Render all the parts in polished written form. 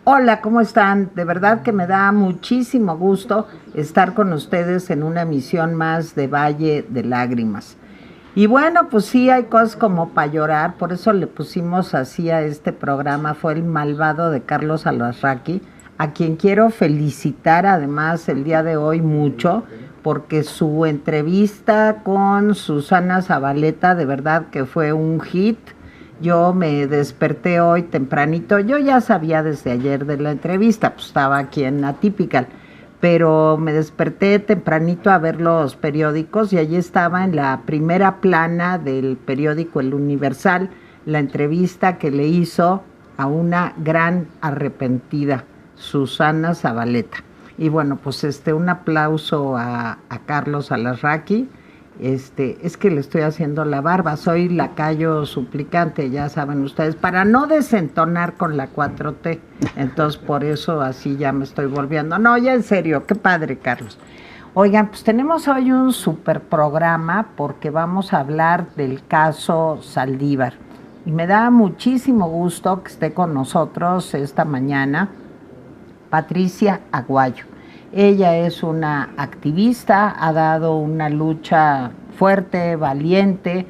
Hola, ¿cómo están? De verdad que me da muchísimo gusto estar con ustedes en una emisión más de Valle de Lágrimas. Y bueno, pues sí, hay cosas como para llorar, por eso le pusimos así a este programa, fue El Malvado de Carlos Alarraqui, a quien quiero felicitar además el día de hoy mucho, porque su entrevista con Susana Zabaleta de verdad que fue un hit. Yo me desperté hoy tempranito, yo ya sabía desde ayer de la entrevista, pues estaba aquí en Atypical, pero me desperté tempranito a ver los periódicos y allí estaba en la primera plana del periódico El Universal la entrevista que le hizo a una gran arrepentida, Susana Zabaleta. Y bueno, pues un aplauso a Carlos Alarraqui. Es que le estoy haciendo la barba, soy lacayo suplicante, ya saben ustedes, para no desentonar con la 4T, entonces por eso así ya me estoy volviendo. No, ya en serio, qué padre, Carlos. Oigan, pues tenemos hoy un super programa porque vamos a hablar del caso Saldívar. Y me da muchísimo gusto que esté con nosotros esta mañana Patricia Aguayo. Ella es una activista, ha dado una lucha fuerte, valiente,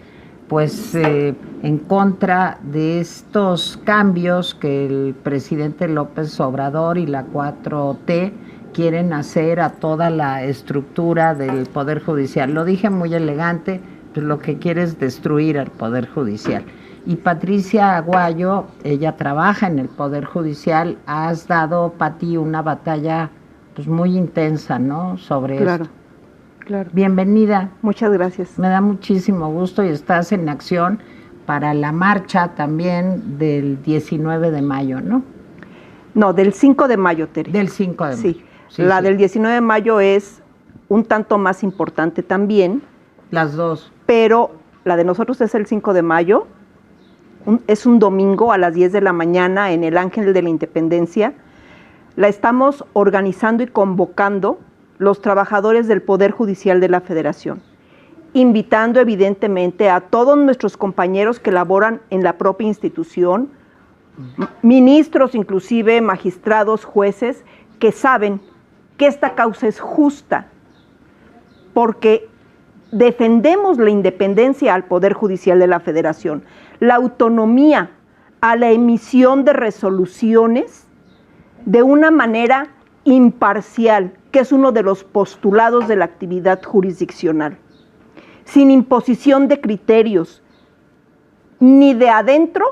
pues en contra de estos cambios que el presidente López Obrador y la 4T quieren hacer a toda la estructura del Poder Judicial. Lo dije muy elegante, pues lo que quiere es destruir al Poder Judicial. Y Patricia Aguayo, ella trabaja en el Poder Judicial, has dado, Pati, una batalla pues muy intensa, ¿no? Sobre Claro, esto. claro. Bienvenida. Muchas gracias. Me da muchísimo gusto y estás en acción para la marcha también del 19 de mayo, ¿no? No, del 5 de mayo, Tere. Del 5 de mayo. Sí, la del 19 de mayo es un tanto más importante también. Las dos. Pero la de nosotros es el 5 de mayo, es un domingo a las 10 de la mañana en el Ángel de la Independencia. La estamos organizando y convocando los trabajadores del Poder Judicial de la Federación, invitando evidentemente a todos nuestros compañeros que laboran en la propia institución, ministros inclusive, magistrados, jueces, que saben que esta causa es justa, porque defendemos la independencia al Poder Judicial de la Federación, la autonomía a la emisión de resoluciones de una manera imparcial, que es uno de los postulados de la actividad jurisdiccional, sin imposición de criterios, ni de adentro,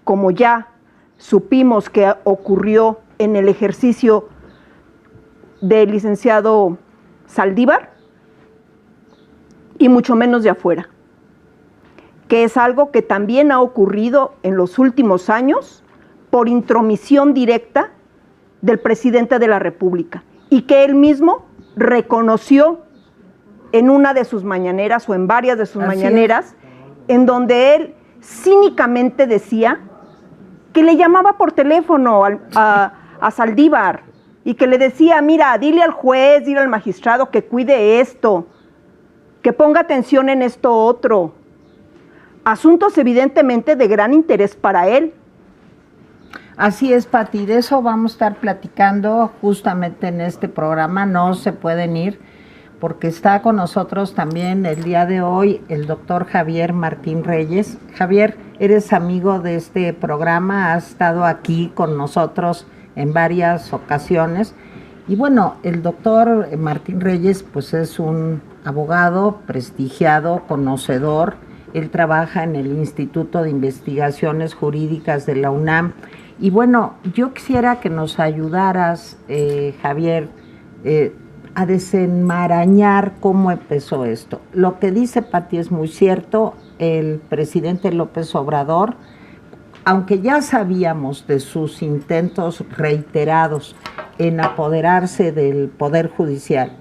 como ya supimos que ocurrió en el ejercicio del licenciado Saldívar, y mucho menos de afuera, que es algo que también ha ocurrido en los últimos años por intromisión directa del presidente de la República y que él mismo reconoció en una de sus mañaneras o en varias de sus mañaneras, en donde él cínicamente decía que le llamaba por teléfono a Saldívar y que le decía, mira, dile al juez, dile al magistrado que cuide esto, que ponga atención en esto otro. Asuntos evidentemente de gran interés para él. Así es, Pati, de eso vamos a estar platicando justamente en este programa, no se pueden ir, porque está con nosotros también el día de hoy el doctor Javier Martín Reyes. Javier, eres amigo de este programa, has estado aquí con nosotros en varias ocasiones, y bueno, el doctor Martín Reyes pues es un abogado prestigiado, conocedor, él trabaja en el Instituto de Investigaciones Jurídicas de la UNAM. Y bueno, yo quisiera que nos ayudaras, Javier, a desenmarañar cómo empezó esto. Lo que dice Pati es muy cierto, el presidente López Obrador, aunque ya sabíamos de sus intentos reiterados en apoderarse del Poder Judicial,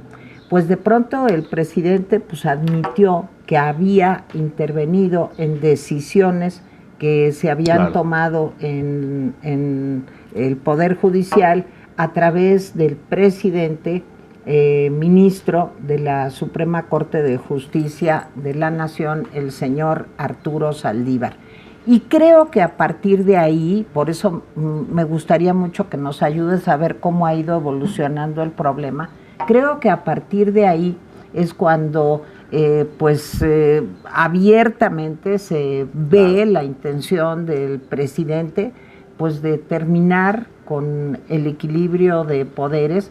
pues de pronto el presidente pues admitió que había intervenido en decisiones que se habían tomado en el Poder Judicial a través del presidente ministro de la Suprema Corte de Justicia de la Nación, el señor Arturo Saldívar. Y creo que a partir de ahí, por eso me gustaría mucho que nos ayudes a ver cómo ha ido evolucionando el problema, creo que a partir de ahí es cuando abiertamente se ve la intención del presidente pues de terminar con el equilibrio de poderes,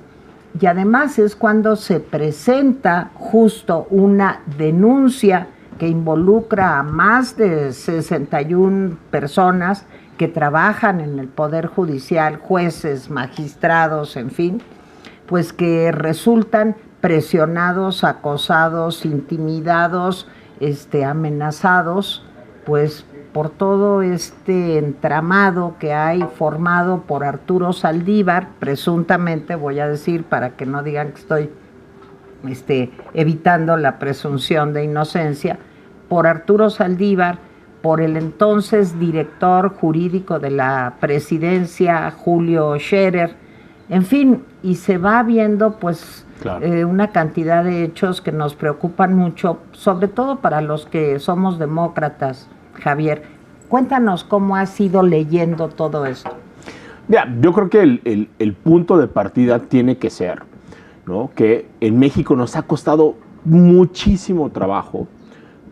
y además es cuando se presenta justo una denuncia que involucra a más de 61 personas que trabajan en el Poder Judicial, jueces, magistrados, en fin, pues que resultan presionados, acosados, intimidados, amenazados, pues por todo este entramado que hay formado por Arturo Saldívar, presuntamente, voy a decir para que no digan que estoy evitando la presunción de inocencia, por Arturo Saldívar, por el entonces director jurídico de la presidencia, Julio Scherer, en fin, y se va viendo pues claro, una cantidad de hechos que nos preocupan mucho, sobre todo para los que somos demócratas. Javier, cuéntanos cómo has ido leyendo todo esto. Mira, yo creo que el punto de partida tiene que ser, ¿no?, que en México nos ha costado muchísimo trabajo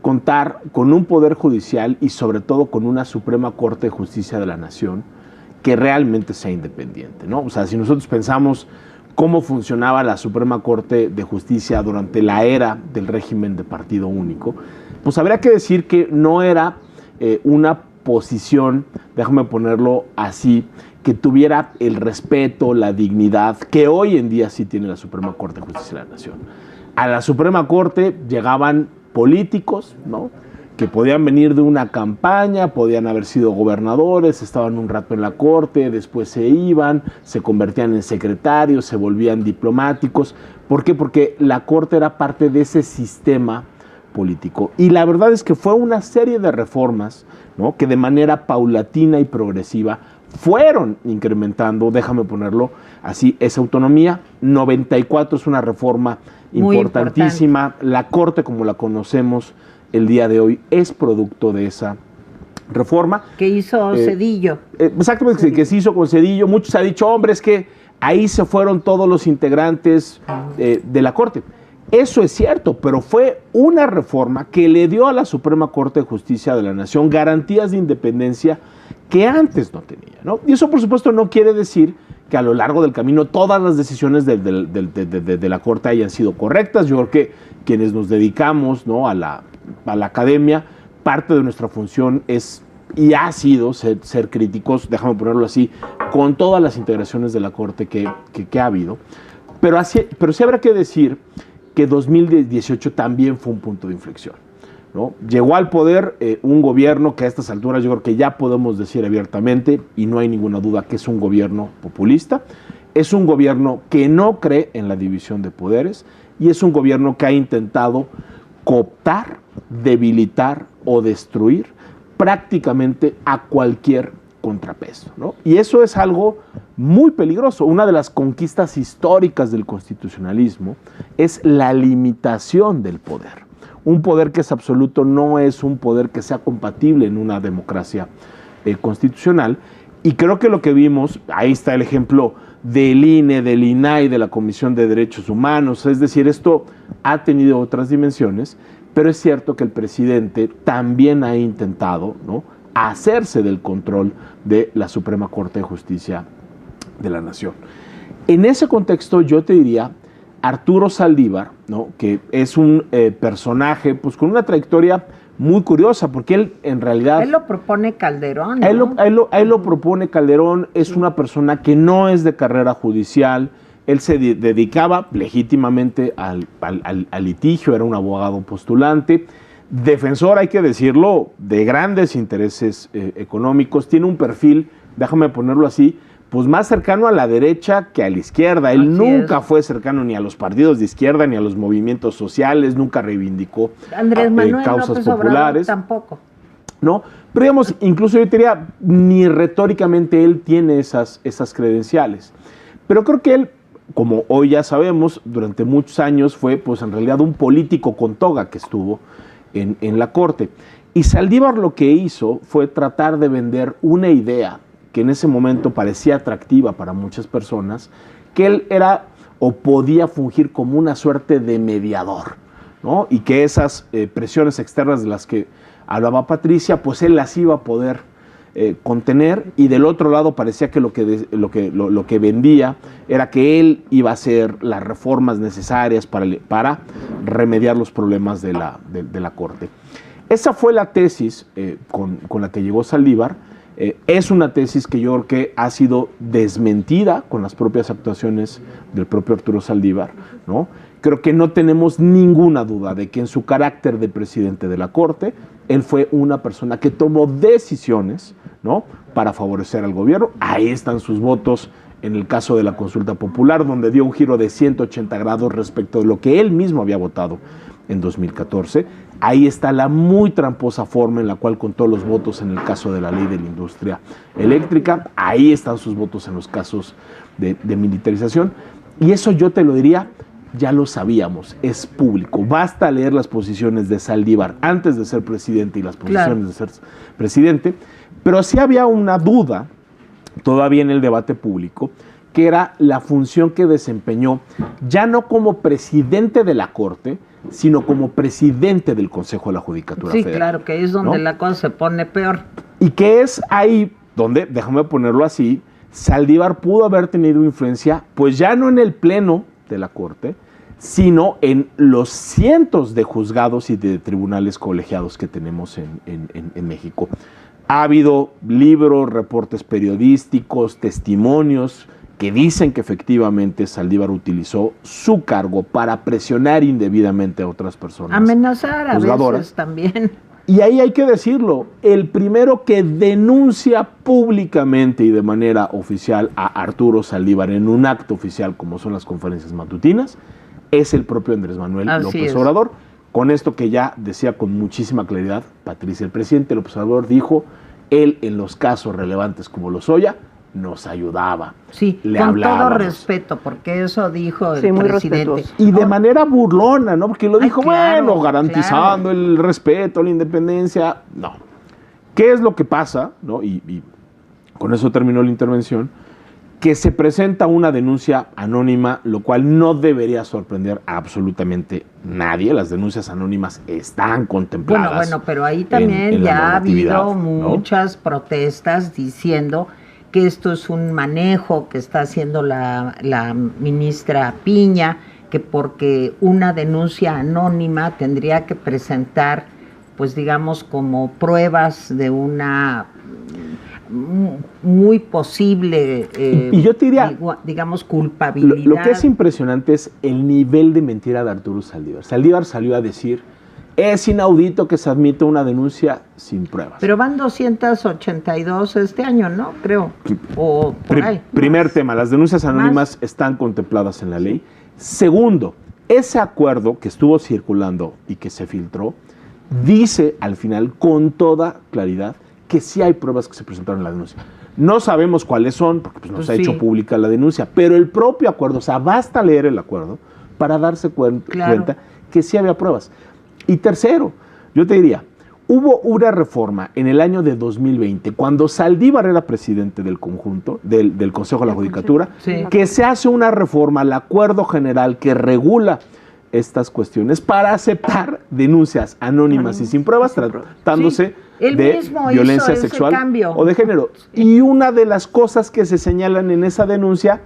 contar con un poder judicial y sobre todo con una Suprema Corte de Justicia de la Nación que realmente sea independiente, ¿no? O sea, si nosotros pensamos cómo funcionaba la Suprema Corte de Justicia durante la era del régimen de partido único, pues habría que decir que no era una posición, déjame ponerlo así, que tuviera el respeto, la dignidad que hoy en día sí tiene la Suprema Corte de Justicia de la Nación. A la Suprema Corte llegaban políticos, ¿no?, que podían venir de una campaña, podían haber sido gobernadores, estaban un rato en la corte, después se iban, se convertían en secretarios, se volvían diplomáticos. ¿Por qué? Porque la corte era parte de ese sistema político. Y la verdad es que fue una serie de reformas, ¿no?, que de manera paulatina y progresiva fueron incrementando, déjame ponerlo así, esa autonomía. 94 es una reforma importantísima. Importante. La corte, como la conocemos el día de hoy, es producto de esa reforma. Que hizo Zedillo. Exactamente, Zedillo. Que se hizo con Zedillo. Muchos han dicho, hombre, es que ahí se fueron todos los integrantes de la Corte. Eso es cierto, pero fue una reforma que le dio a la Suprema Corte de Justicia de la Nación garantías de independencia que antes no tenía, ¿no? Y eso, por supuesto, no quiere decir que a lo largo del camino todas las decisiones de la Corte hayan sido correctas. Yo creo que quienes nos dedicamos, ¿no?, a la academia, parte de nuestra función es y ha sido ser críticos, déjame ponerlo así, con todas las integraciones de la Corte que ha habido. Pero sí habrá que decir que 2018 también fue un punto de inflexión, ¿no? Llegó al poder un gobierno que a estas alturas yo creo que ya podemos decir abiertamente, y no hay ninguna duda que es un gobierno populista, es un gobierno que no cree en la división de poderes y es un gobierno que ha intentado cooptar, debilitar o destruir prácticamente a cualquier contrapeso, ¿no? Y eso es algo muy peligroso. Una de las conquistas históricas del constitucionalismo es la limitación del poder. Un poder que es absoluto no es un poder que sea compatible en una democracia constitucional. Y creo que lo que vimos, ahí está el ejemplo del INE, del INAI, de la Comisión de Derechos Humanos, es decir, esto ha tenido otras dimensiones, pero es cierto que el presidente también ha intentado, ¿no?, hacerse del control de la Suprema Corte de Justicia de la Nación. En ese contexto yo te diría, Arturo Saldívar, ¿no?, que es un personaje pues con una trayectoria muy curiosa, porque él en realidad... Él lo propone Calderón, ¿no? Él lo propone Calderón, es una persona que no es de carrera judicial, él se dedicaba legítimamente al litigio, era un abogado postulante, defensor, hay que decirlo, de grandes intereses económicos, tiene un perfil, déjame ponerlo así, pues más cercano a la derecha que a la izquierda. Él nunca fue cercano ni a los partidos de izquierda ni a los movimientos sociales, nunca reivindicó causas populares. Tampoco. ¿No? Pero digamos, incluso yo diría, ni retóricamente él tiene esas credenciales. Pero creo que él, como hoy ya sabemos, durante muchos años fue pues en realidad un político con toga que estuvo en la Corte. Y Saldívar lo que hizo fue tratar de vender una idea que en ese momento parecía atractiva para muchas personas, que él era o podía fungir como una suerte de mediador, ¿no? Y que esas presiones externas de las que hablaba Patricia, pues él las iba a poder contener, y del otro lado parecía que lo que vendía era que él iba a hacer las reformas necesarias para remediar los problemas de la Corte. Esa fue la tesis con la que llegó Saldívar. Es una tesis que yo creo que ha sido desmentida con las propias actuaciones del propio Arturo Saldívar, ¿no? Creo que no tenemos ninguna duda de que en su carácter de presidente de la Corte, él fue una persona que tomó decisiones, ¿no?, para favorecer al gobierno. Ahí están sus votos en el caso de la consulta popular, donde dio un giro de 180 grados respecto de lo que él mismo había votado en 2014. Ahí está la muy tramposa forma en la cual contó los votos en el caso de la ley de la industria eléctrica. Ahí están sus votos en los casos de militarización. Y eso yo te lo diría, ya lo sabíamos, es público. Basta leer las posiciones de Saldívar antes de ser presidente y las posiciones de ser presidente. Pero sí había una duda todavía en el debate público, que era la función que desempeñó ya no como presidente de la Corte, sino como presidente del Consejo de la Judicatura Federal. Sí, claro, que es donde, ¿no?, la cosa se pone peor. Y que es ahí donde, déjame ponerlo así, Saldívar pudo haber tenido influencia, pues ya no en el pleno de la Corte, sino en los cientos de juzgados y de tribunales colegiados que tenemos en México. Ha habido libros, reportes periodísticos, testimonios que dicen que efectivamente Saldívar utilizó su cargo para presionar indebidamente a otras personas. Amenazar a veces también. Y ahí hay que decirlo, el primero que denuncia públicamente y de manera oficial a Arturo Saldívar en un acto oficial, como son las conferencias matutinas, es el propio Andrés Manuel López Obrador. Con esto que ya decía con muchísima claridad Patricia, el presidente López Obrador dijo, él en los casos relevantes como Lozoya nos ayudaba. Sí, le con hablábamos. todo respeto, porque eso dijo el presidente. Y de manera burlona, ¿no? Porque lo dijo, claro, bueno, garantizando el respeto, la independencia. No. ¿Qué es lo que pasa? ¿No? Y con eso terminó la intervención. Que se presenta una denuncia anónima, lo cual no debería sorprender a absolutamente nadie. Las denuncias anónimas están contempladas. Bueno, pero ahí también en ya ha habido muchas protestas diciendo que esto es un manejo que está haciendo la ministra Piña, que porque una denuncia anónima tendría que presentar, pues digamos, como pruebas de una muy posible, y yo te diría, digamos, culpabilidad. Lo que es impresionante es el nivel de mentira de Arturo Saldívar. Saldívar salió a decir, es inaudito que se admita una denuncia sin pruebas. Pero van 282 este año, ¿no? Creo. O por ahí. Primer tema, las denuncias anónimas están contempladas en la ley. Segundo, ese acuerdo que estuvo circulando y que se filtró, dice al final con toda claridad que sí hay pruebas que se presentaron en la denuncia. No sabemos cuáles son, porque pues no se ha hecho pública la denuncia, pero el propio acuerdo, o sea, basta leer el acuerdo para darse cuenta que sí había pruebas. Y tercero, yo te diría, hubo una reforma en el año de 2020, cuando Saldívar era presidente del conjunto, del Consejo de la Judicatura, que se hace una reforma al acuerdo general que regula estas cuestiones para aceptar denuncias anónimas y sin pruebas, tratándose de violencia sexual o de género. Y una de las cosas que se señalan en esa denuncia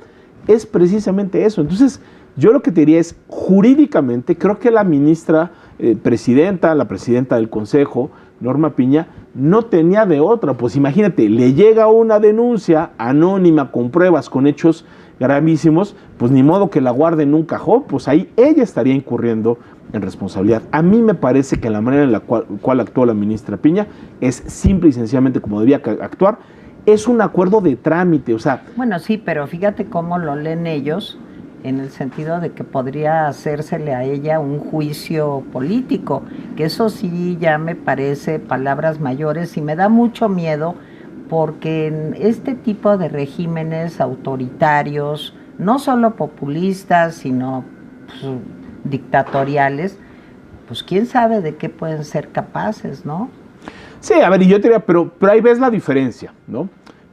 es precisamente eso. Entonces, yo lo que te diría es, jurídicamente, creo que la ministra la presidenta del Consejo, Norma Piña, no tenía de otra. Pues imagínate, le llega una denuncia anónima con pruebas, con hechos gravísimos, pues ni modo que la guarde en un cajón, pues ahí ella estaría incurriendo en responsabilidad. A mí me parece que la manera en la cual actuó la ministra Piña es simple y sencillamente como debía actuar. Es un acuerdo de trámite, o sea... Bueno, sí, pero fíjate cómo lo leen ellos, en el sentido de que podría hacérsele a ella un juicio político, que eso sí ya me parece palabras mayores y me da mucho miedo, porque en este tipo de regímenes autoritarios, no solo populistas, sino pues, dictatoriales, pues quién sabe de qué pueden ser capaces, ¿no? Sí, a ver, y yo te diría, pero ahí ves la diferencia, ¿no?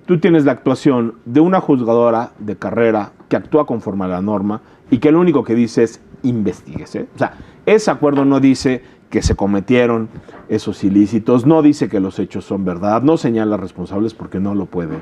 Tú tienes la actuación de una juzgadora de carrera que actúa conforme a la norma y que lo único que dice es investíguese. O sea, ese acuerdo no dice que se cometieron esos ilícitos, no dice que los hechos son verdad, no señala responsables porque no lo puede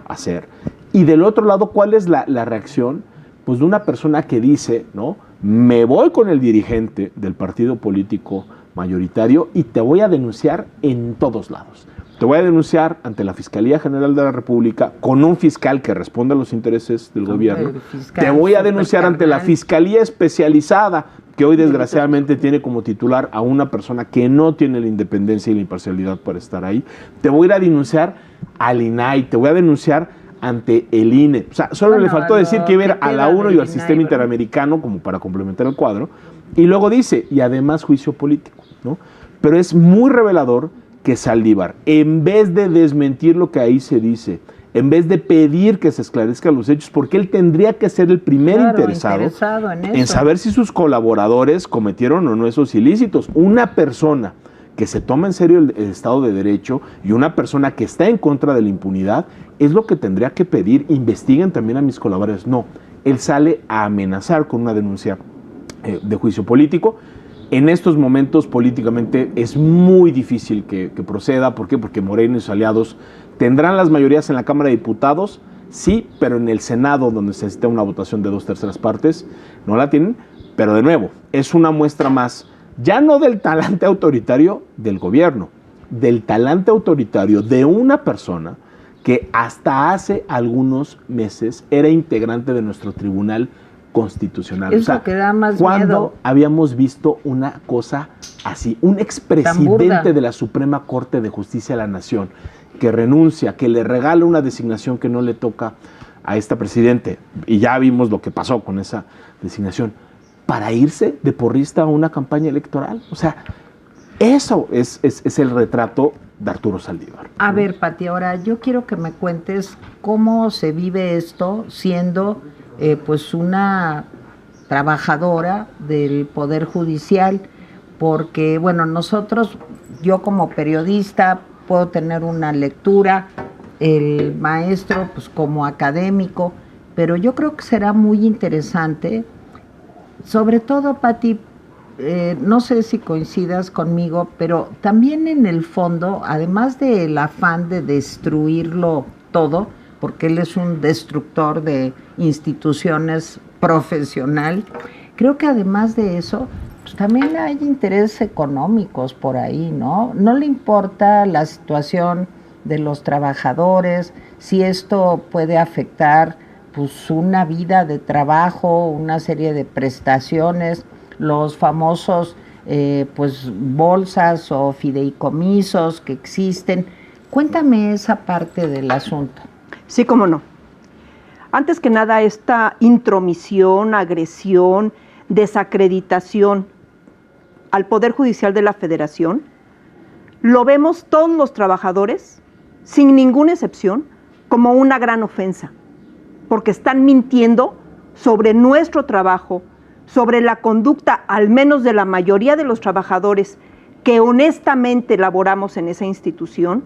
hacer. Y del otro lado, ¿cuál es la reacción? Pues de una persona que dice, ¿no? Me voy con el dirigente del partido político mayoritario y te voy a denunciar en todos lados. Te voy a denunciar ante la Fiscalía General de la República con un fiscal que responde a los intereses del gobierno. Te voy a denunciar ante la Fiscalía Especializada, que hoy desgraciadamente tiene como titular a una persona que no tiene la independencia y la imparcialidad para estar ahí. Te voy a ir a denunciar al INAI, te voy a denunciar ante el INE. O sea, solo le faltó decir que iba a ir a la UNO y al sistema interamericano como para complementar el cuadro. Y luego dice, y además juicio político, ¿no? Pero es muy revelador que Saldívar, en vez de desmentir lo que ahí se dice, en vez de pedir que se esclarezcan los hechos, porque él tendría que ser el primer interesado en saber si sus colaboradores cometieron o no esos ilícitos. Una persona que se toma en serio el Estado de Derecho y una persona que está en contra de la impunidad es lo que tendría que pedir. Investiguen también a mis colaboradores. No, él sale a amenazar con una denuncia de juicio político. En estos momentos políticamente es muy difícil que proceda. ¿Por qué? Porque Morena y sus aliados tendrán las mayorías en la Cámara de Diputados, sí, pero en el Senado, donde se necesita una votación de 2/3 partes, no la tienen. Pero de nuevo, es una muestra más, ya no del talante autoritario del gobierno, del talante autoritario de una persona que hasta hace algunos meses era integrante de nuestro Tribunal Constitucional. Eso, o sea, que da más ¿cuándo miedo habíamos visto una cosa así? Un expresidente de la Suprema Corte de Justicia de la Nación que renuncia, que le regala una designación que no le toca a esta presidente, y ya vimos lo que pasó con esa designación, para irse de porrista a una campaña electoral. O sea, eso es el retrato de Arturo Saldívar. A ver, Pati, ahora yo quiero que me cuentes cómo se vive esto siendo pues una trabajadora del Poder Judicial, porque bueno, nosotros, yo como periodista puedo tener una lectura, el maestro pues como académico, pero yo creo que será muy interesante, sobre todo, Pati, no sé si coincidas conmigo, pero también en el fondo, además del afán de destruirlo todo, porque él es un destructor de instituciones profesional, creo que además de eso, pues también hay intereses económicos por ahí, ¿no? No le importa la situación de los trabajadores, si esto puede afectar pues una vida de trabajo, una serie de prestaciones, los famosos pues bolsas o fideicomisos que existen. Cuéntame esa parte del asunto. Sí, cómo no. Antes que nada, esta intromisión, agresión, desacreditación al Poder Judicial de la Federación, lo vemos todos los trabajadores, sin ninguna excepción, como una gran ofensa, porque están mintiendo sobre nuestro trabajo, sobre la conducta, al menos de la mayoría de los trabajadores que honestamente laboramos en esa institución,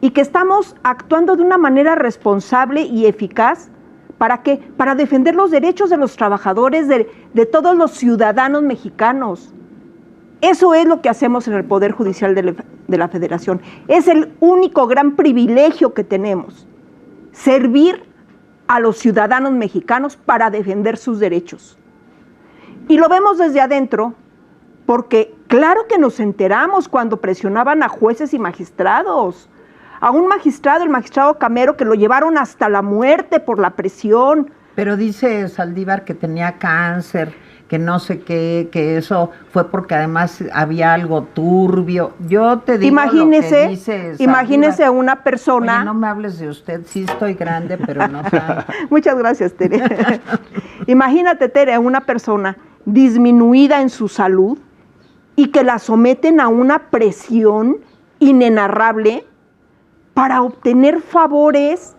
y que estamos actuando de una manera responsable y eficaz. ¿Para qué? Para defender los derechos de los trabajadores, de todos los ciudadanos mexicanos. Eso es lo que hacemos en el Poder Judicial de la Federación. Es el único gran privilegio que tenemos, servir a los ciudadanos mexicanos para defender sus derechos. Y lo vemos desde adentro, porque claro que nos enteramos cuando presionaban a jueces y magistrados. A un magistrado, el magistrado Camero, que lo llevaron hasta la muerte por la presión. Pero dice Saldívar que tenía cáncer, que no sé qué, que eso fue porque además había algo turbio. Yo te digo imagínese, lo que dice Saldívar. Imagínese a una persona... Oye, no me hables de usted, sí estoy grande, pero no tanto. Muchas gracias, Tere. Imagínate, Tere, a una persona disminuida en su salud y que la someten a una presión inenarrable para obtener favores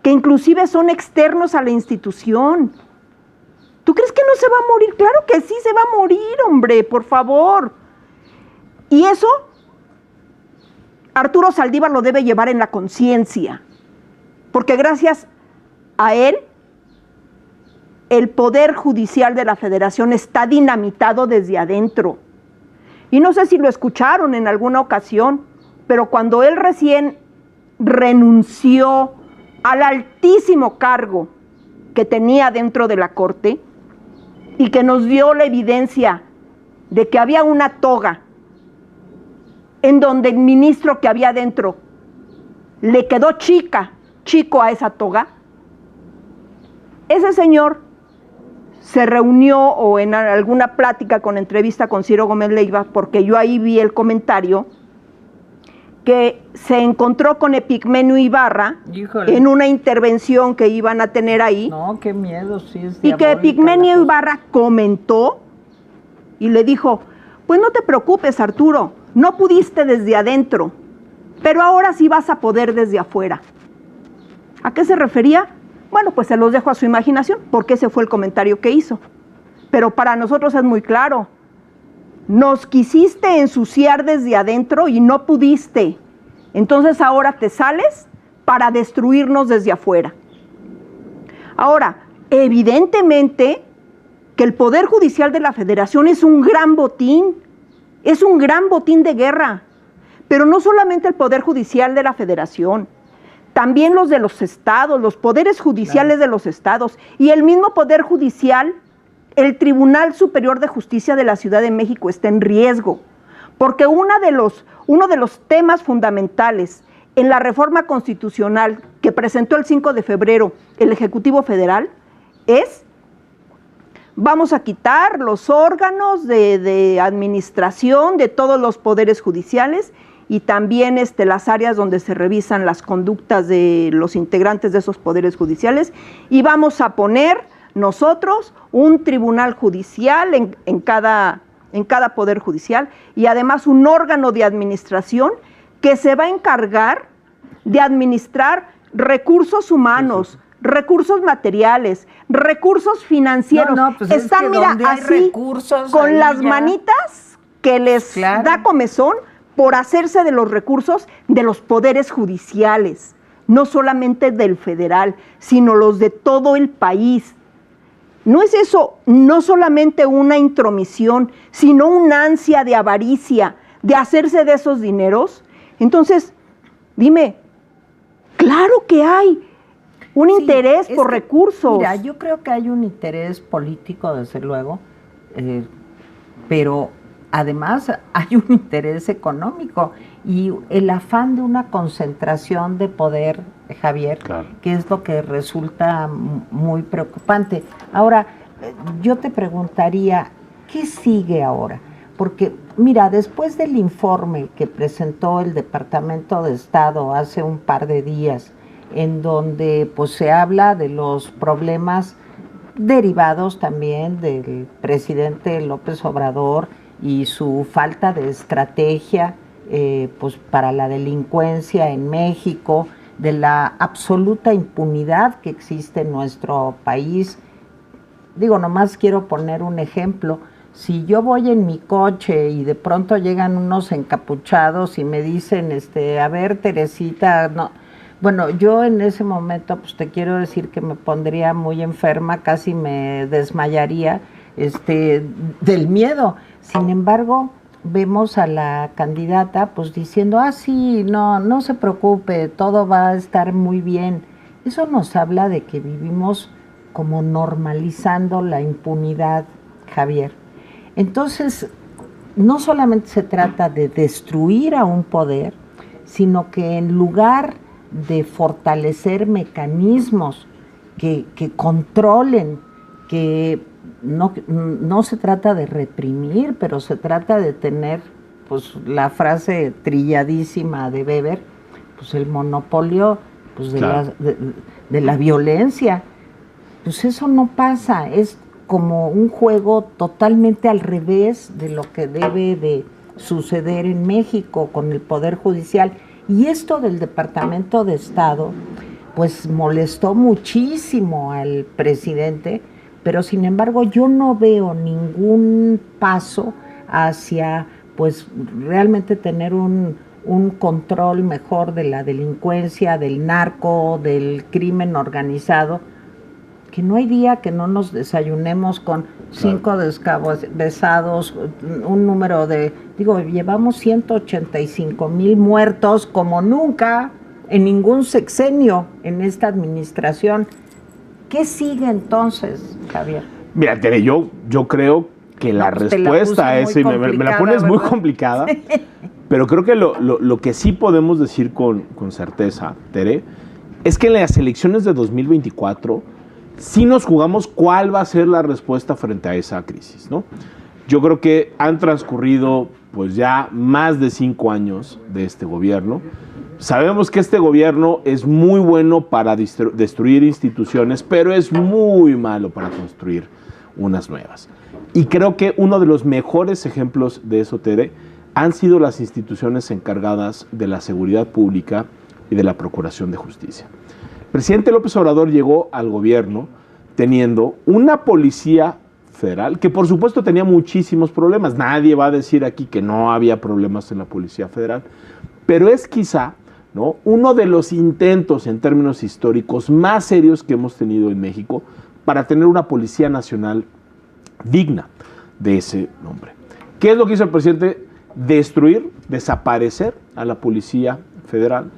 que inclusive son externos a la institución. ¿Tú crees que no se va a morir? Claro que sí se va a morir, hombre, por favor. Y eso Arturo Saldívar lo debe llevar en la conciencia, porque gracias a él, el Poder Judicial de la Federación está dinamitado desde adentro. Y no sé si lo escucharon en alguna ocasión, pero cuando él recién renunció al altísimo cargo que tenía dentro de la Corte y que nos dio la evidencia de que había una toga en donde el ministro que había dentro le quedó chico a esa toga, ese señor se reunió o en alguna plática con entrevista con Ciro Gómez Leiva, porque yo ahí vi el comentario, que se encontró con Epigmenio Ibarra. Híjole. En una intervención que iban a tener ahí. No, qué miedo, sí es y que Epigmenio Ibarra comentó y le dijo, pues no te preocupes, Arturo, no pudiste desde adentro, pero ahora sí vas a poder desde afuera. ¿A qué se refería? Bueno, pues se los dejo a su imaginación, porque ese fue el comentario que hizo. Pero para nosotros es muy claro. Nos quisiste ensuciar desde adentro y no pudiste. Entonces ahora te sales para destruirnos desde afuera. Ahora, evidentemente que el Poder Judicial de la Federación es un gran botín de guerra. Pero no solamente el Poder Judicial de la Federación, también los de los estados, los poderes judiciales de los estados y el mismo Poder Judicial. El Tribunal Superior de Justicia de la Ciudad de México está en riesgo, porque uno de los temas fundamentales en la reforma constitucional que presentó el 5 de febrero el Ejecutivo Federal es: vamos a quitar los órganos de administración de todos los poderes judiciales y también las áreas donde se revisan las conductas de los integrantes de esos poderes judiciales, y vamos a poner nosotros un tribunal judicial en cada poder judicial, y además un órgano de administración que se va a encargar de administrar recursos humanos, recursos materiales, recursos financieros. Pues están, es que mira, donde hay así, recursos, con las ya manitas que les da comezón por hacerse de los recursos de los poderes judiciales, no solamente del federal, sino los de todo el país. ¿No es eso no solamente una intromisión, sino una ansia de avaricia, de hacerse de esos dineros? Entonces, dime, claro que hay un interés por recursos. Mira, yo creo que hay un interés político, desde luego, pero además hay un interés económico y el afán de una concentración de poder, Javier, claro, que es lo que resulta muy preocupante. Ahora, yo te preguntaría, ¿qué sigue ahora? Porque, mira, después del informe que presentó el Departamento de Estado hace un par de días, en donde pues se habla de los problemas derivados también del presidente López Obrador y su falta de estrategia pues para la delincuencia en México, de la absoluta impunidad que existe en nuestro país. Digo, nomás quiero poner un ejemplo. Si yo voy en mi coche y de pronto llegan unos encapuchados y me dicen, a ver, Teresita, no. Bueno, yo en ese momento, pues te quiero decir que me pondría muy enferma, casi me desmayaría, del miedo. Sin embargo, vemos a la candidata, pues diciendo, sí, no se preocupe, todo va a estar muy bien. Eso nos habla de que vivimos como normalizando la impunidad, Javier. Entonces, no solamente se trata de destruir a un poder, sino que en lugar de fortalecer mecanismos que controlen, que no se trata de reprimir, pero se trata de tener, pues la frase trilladísima de Weber, pues el monopolio pues, claro, de la violencia. Pues eso no pasa, es como un juego totalmente al revés de lo que debe de suceder en México con el Poder Judicial. Y esto del Departamento de Estado, pues molestó muchísimo al presidente, pero sin embargo yo no veo ningún paso hacia, pues realmente tener un un control mejor de la delincuencia, del narco, del crimen organizado, que no hay día que no nos desayunemos con 5 descabezados, un número de, llevamos 185,000 muertos como nunca en ningún sexenio en esta administración. ¿Qué sigue entonces, Javier? Mira, Tere, yo creo que la respuesta a eso, y me la pones muy complicada, pero creo que lo que sí podemos decir con certeza, Tere, es que en las elecciones de 2024 sí nos jugamos cuál va a ser la respuesta frente a esa crisis, ¿no? Yo creo que han transcurrido pues ya más de 5 años de este gobierno. Sabemos que este gobierno es muy bueno para destruir instituciones, pero es muy malo para construir unas nuevas. Y creo que uno de los mejores ejemplos de eso, Tere, han sido las instituciones encargadas de la seguridad pública y de la procuración de justicia. El presidente López Obrador llegó al gobierno teniendo una policía federal que por supuesto tenía muchísimos problemas. Nadie va a decir aquí que no había problemas en la policía federal, pero es quizá, ¿no?, uno de los intentos en términos históricos más serios que hemos tenido en México para tener una policía nacional digna de ese nombre. ¿Qué es lo que hizo el presidente? Destruir, desaparecer a la policía federal,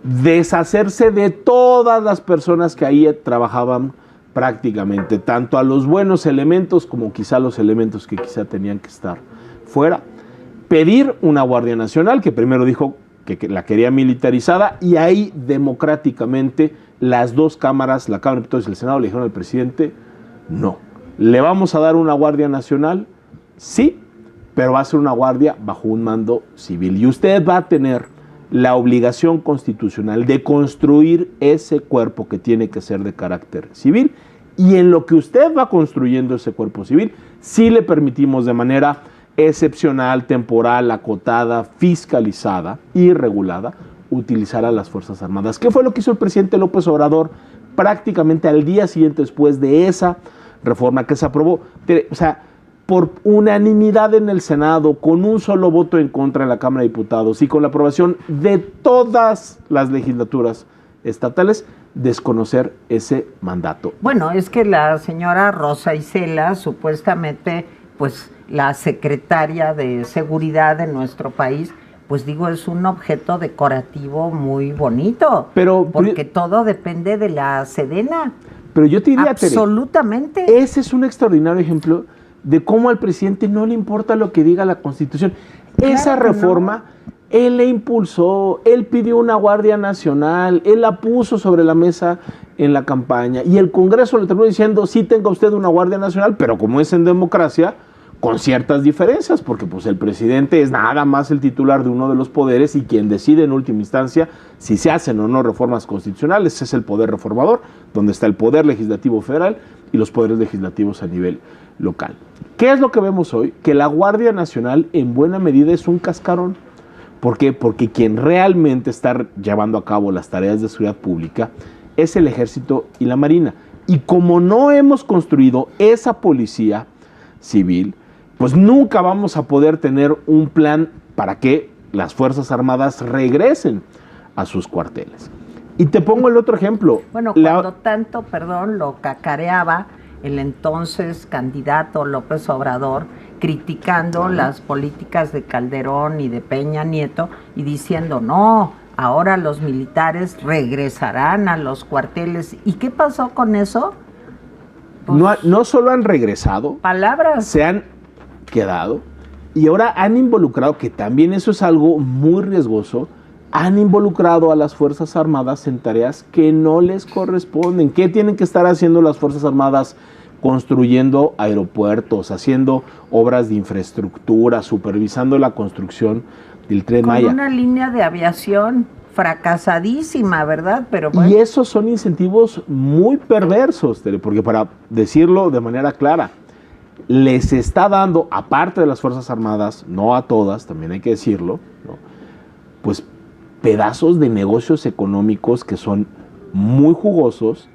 deshacerse de todas las personas que ahí trabajaban prácticamente, tanto a los buenos elementos como quizá los elementos que quizá tenían que estar fuera, pedir una Guardia Nacional que primero dijo que la quería militarizada, y ahí democráticamente las dos cámaras, la Cámara de Diputados y el Senado, le dijeron al presidente: no, ¿le vamos a dar una Guardia Nacional? Sí, pero va a ser una guardia bajo un mando civil, y usted va a tener la obligación constitucional de construir ese cuerpo que tiene que ser de carácter civil, y en lo que usted va construyendo ese cuerpo civil, sí le permitimos de manera excepcional, temporal, acotada, fiscalizada y regulada, utilizar a las Fuerzas Armadas. ¿Qué fue lo que hizo el presidente López Obrador prácticamente al día siguiente después de esa reforma que se aprobó? O sea, por unanimidad en el Senado, con un solo voto en contra en la Cámara de Diputados y con la aprobación de todas las legislaturas estatales, desconocer ese mandato. Bueno, es que la señora Rosa Isela, supuestamente, pues la secretaria de seguridad de nuestro país, pues es un objeto decorativo muy bonito, porque todo depende de la Sedena. Pero yo te diría, absolutamente. Tere, ese es un extraordinario ejemplo de cómo al presidente no le importa lo que diga la Constitución. Claro, esa reforma, no. Él la impulsó, él pidió una Guardia Nacional, él la puso sobre la mesa en la campaña, y el Congreso le terminó diciendo: sí, tenga usted una Guardia Nacional, pero como es en democracia, con ciertas diferencias, porque pues el presidente es nada más el titular de uno de los poderes, y quien decide en última instancia si se hacen o no reformas constitucionales es el poder reformador, donde está el poder legislativo federal y los poderes legislativos a nivel local. ¿Qué es lo que vemos hoy? Que la Guardia Nacional en buena medida es un cascarón. ¿Por qué? Porque quien realmente está llevando a cabo las tareas de seguridad pública es el Ejército y la Marina. Y como no hemos construido esa policía civil, pues nunca vamos a poder tener un plan para que las Fuerzas Armadas regresen a sus cuarteles. Y te pongo el otro ejemplo. Bueno, cuando tanto, lo cacareaba el entonces candidato López Obrador, criticando las políticas de Calderón y de Peña Nieto, y diciendo: no, ahora los militares regresarán a los cuarteles. ¿Y qué pasó con eso? Pues, no solo han regresado, palabras, se han quedado, y ahora han involucrado, que también eso es algo muy riesgoso, han involucrado a las Fuerzas Armadas en tareas que no les corresponden. ¿Qué tienen que estar haciendo las Fuerzas Armadas? Construyendo aeropuertos, haciendo obras de infraestructura, supervisando la construcción del Tren Maya. Con una línea de aviación fracasadísima, ¿verdad? Pero bueno. Y esos son incentivos muy perversos, porque para decirlo de manera clara, les está dando, aparte de las Fuerzas Armadas, no a todas, también hay que decirlo, ¿no?, pues pedazos de negocios económicos que son muy jugosos,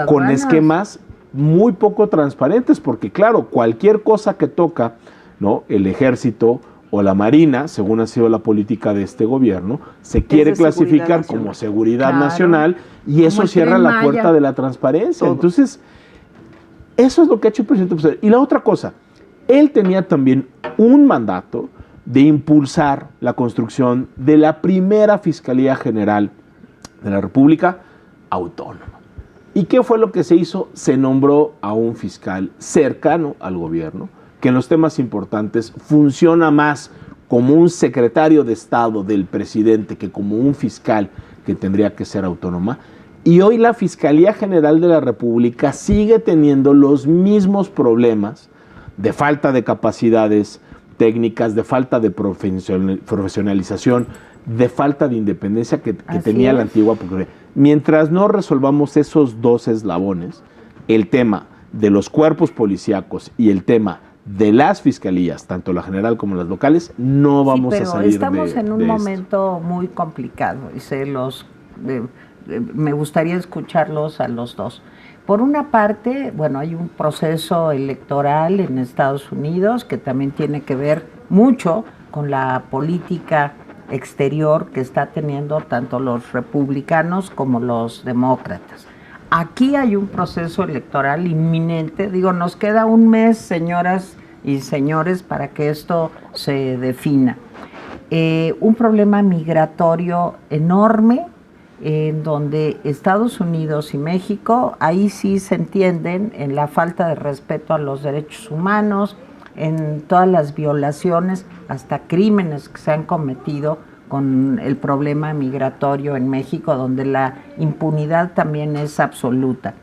con esquemas muy poco transparentes, porque claro, cualquier cosa que toca, ¿no?, el Ejército o la Marina, según ha sido la política de este gobierno, se quiere clasificar como seguridad nacional, y eso cierra la puerta de la transparencia. Todo. Entonces, eso es lo que ha hecho el presidente. Y la otra cosa, él tenía también un mandato de impulsar la construcción de la primera Fiscalía General de la República autónoma. ¿Y qué fue lo que se hizo? Se nombró a un fiscal cercano al gobierno, que en los temas importantes funciona más como un secretario de Estado del presidente que como un fiscal que tendría que ser autónoma. Y hoy la Fiscalía General de la República sigue teniendo los mismos problemas de falta de capacidades técnicas, de falta de profesionalización, de falta de independencia que tenía la antigua Procuraduría. Mientras no resolvamos esos dos eslabones, el tema de los cuerpos policíacos y el tema de las fiscalías, tanto la general como las locales, no vamos a salir de esto. Estamos en un momento muy complicado y me gustaría escucharlos a los dos. Por una parte, bueno, hay un proceso electoral en Estados Unidos que también tiene que ver mucho con la política exterior que está teniendo tanto los republicanos como los demócratas. Aquí hay un proceso electoral inminente, digo, nos queda un mes, señoras y señores, para que esto se defina. Un problema migratorio enorme, en donde Estados Unidos y México, ahí sí se entienden en la falta de respeto a los derechos humanos, en todas las violaciones, hasta crímenes que se han cometido con el problema migratorio en México, donde la impunidad también es absoluta.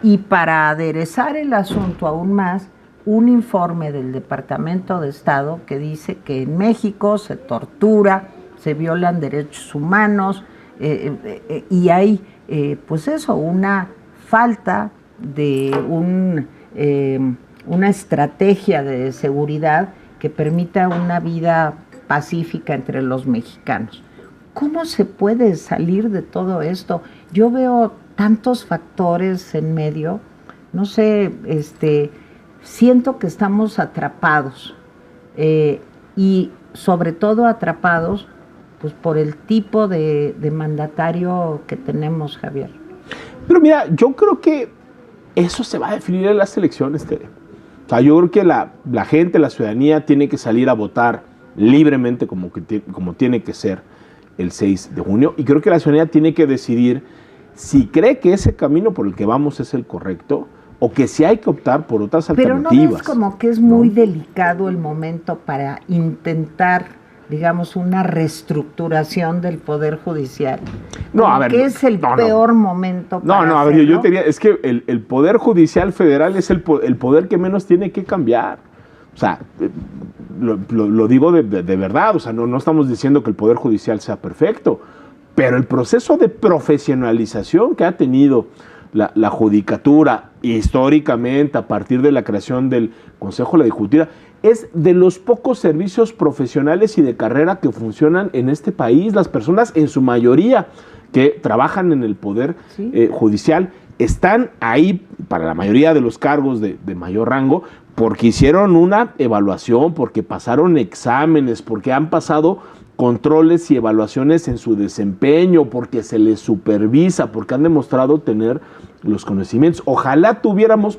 Y para aderezar el asunto aún más, un informe del Departamento de Estado que dice que en México se tortura, se violan derechos humanos, y hay, pues eso, una falta de una estrategia de seguridad que permita una vida pacífica entre los mexicanos. ¿Cómo se puede salir de todo esto? Yo veo tantos factores en medio, no sé, siento que estamos atrapados, y sobre todo atrapados pues por el tipo de mandatario que tenemos, Javier. Pero mira, yo creo que eso se va a definir en las elecciones, Tere. O sea, yo creo que la gente, la ciudadanía tiene que salir a votar libremente como tiene que ser el 6 de junio, y creo que la ciudadanía tiene que decidir si cree que ese camino por el que vamos es el correcto, o que si hay que optar por otras alternativas. Pero ¿no ves como que es muy delicado el momento para intentar, digamos, una reestructuración del Poder Judicial? No, a ver, ¿qué es el peor momento para a ver, yo te diría, es que el Poder Judicial Federal es el poder que menos tiene que cambiar. O sea, lo digo de verdad, o sea, no estamos diciendo que el Poder Judicial sea perfecto, pero el proceso de profesionalización que ha tenido la judicatura históricamente a partir de la creación del Consejo de la Judicatura es de los pocos servicios profesionales y de carrera que funcionan en este país. Las personas, en su mayoría, que trabajan en el Poder Judicial, están ahí para la mayoría de los cargos de mayor rango porque hicieron una evaluación, porque pasaron exámenes, porque han pasado controles y evaluaciones en su desempeño, porque se les supervisa, porque han demostrado tener los conocimientos. Ojalá tuviéramos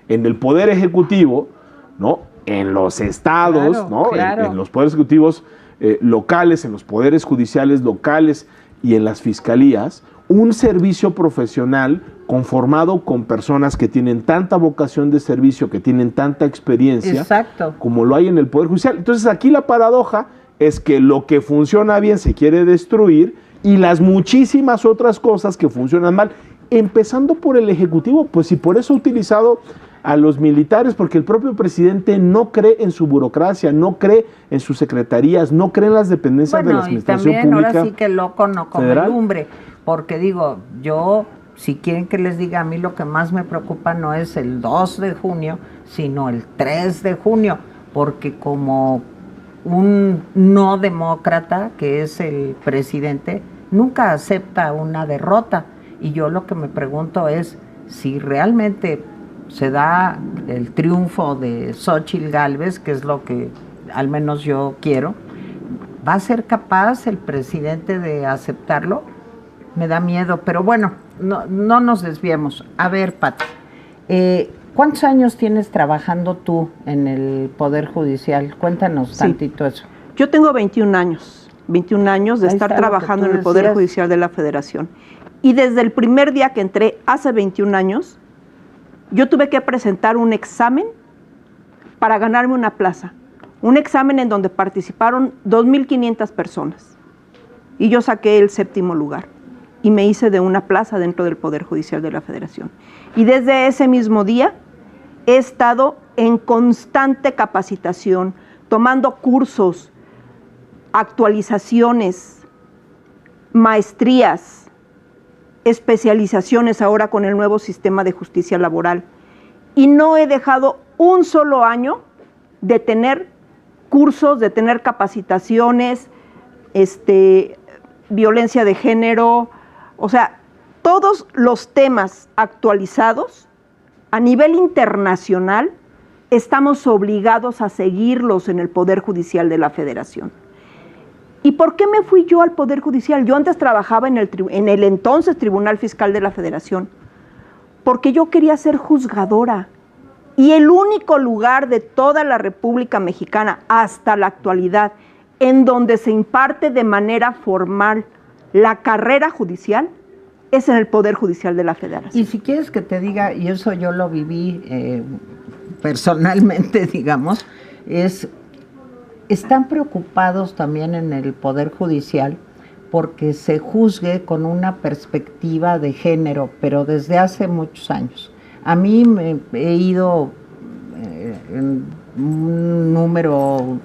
en el Poder Ejecutivo, ¿no?, en los estados, claro, ¿no?, claro, en los poderes ejecutivos locales, en los poderes judiciales locales y en las fiscalías, un servicio profesional conformado con personas que tienen tanta vocación de servicio, que tienen tanta experiencia, exacto, como lo hay en el Poder Judicial. Entonces aquí la paradoja es que lo que funciona bien se quiere destruir y las muchísimas otras cosas que funcionan mal, empezando por el Ejecutivo, pues y por eso ha utilizado a los militares, porque el propio presidente no cree en su burocracia, no cree en sus secretarías, no cree en las dependencias de la administración pública. Bueno, y también ahora sí que loco no come lumbre, porque digo, yo, si quieren que les diga, a mí lo que más me preocupa no es el 2 de junio, sino el 3 de junio, porque como un no demócrata, que es el presidente, nunca acepta una derrota, y yo lo que me pregunto es si realmente se da el triunfo de Xóchitl Gálvez, que es lo que al menos yo quiero, ¿va a ser capaz el presidente de aceptarlo? Me da miedo, pero bueno, no nos desviemos. A ver, Pati, ¿cuántos años tienes trabajando tú en el Poder Judicial? Cuéntanos tantito eso. Yo tengo 21 años de estar trabajando en el Poder Judicial de la Federación. Y desde el primer día que entré, hace 21 años, yo tuve que presentar un examen para ganarme una plaza. Un examen en donde participaron 2.500 personas. Y yo saqué el 7º lugar. Y me hice de una plaza dentro del Poder Judicial de la Federación. Y desde ese mismo día he estado en constante capacitación, tomando cursos, actualizaciones, maestrías, especializaciones ahora con el nuevo sistema de justicia laboral. Y no he dejado un solo año de tener cursos, de tener capacitaciones, violencia de género, o sea, todos los temas actualizados a nivel internacional estamos obligados a seguirlos en el Poder Judicial de la Federación. ¿Y por qué me fui yo al Poder Judicial? Yo antes trabajaba en el entonces Tribunal Fiscal de la Federación, porque yo quería ser juzgadora. Y el único lugar de toda la República Mexicana hasta la actualidad en donde se imparte de manera formal la carrera judicial es en el Poder Judicial de la Federación. Y si quieres que te diga, y eso yo lo viví personalmente, digamos, están preocupados también en el Poder Judicial porque se juzgue con una perspectiva de género, pero desde hace muchos años. A mí me he ido en un número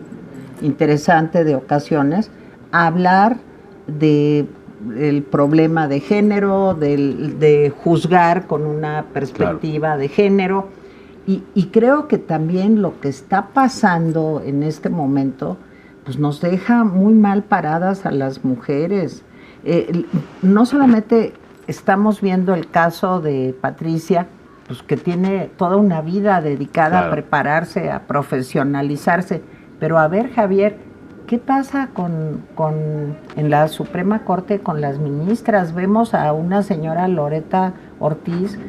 interesante de ocasiones a hablar del problema de género, de juzgar con una perspectiva de género. Y creo que también lo que está pasando en este momento, pues nos deja muy mal paradas a las mujeres. No solamente estamos viendo el caso de Patricia, pues que tiene toda una vida dedicada a prepararse, a profesionalizarse, pero a ver, Javier, ¿qué pasa en la Suprema Corte con las ministras? Vemos a una señora Loreta Ortiz,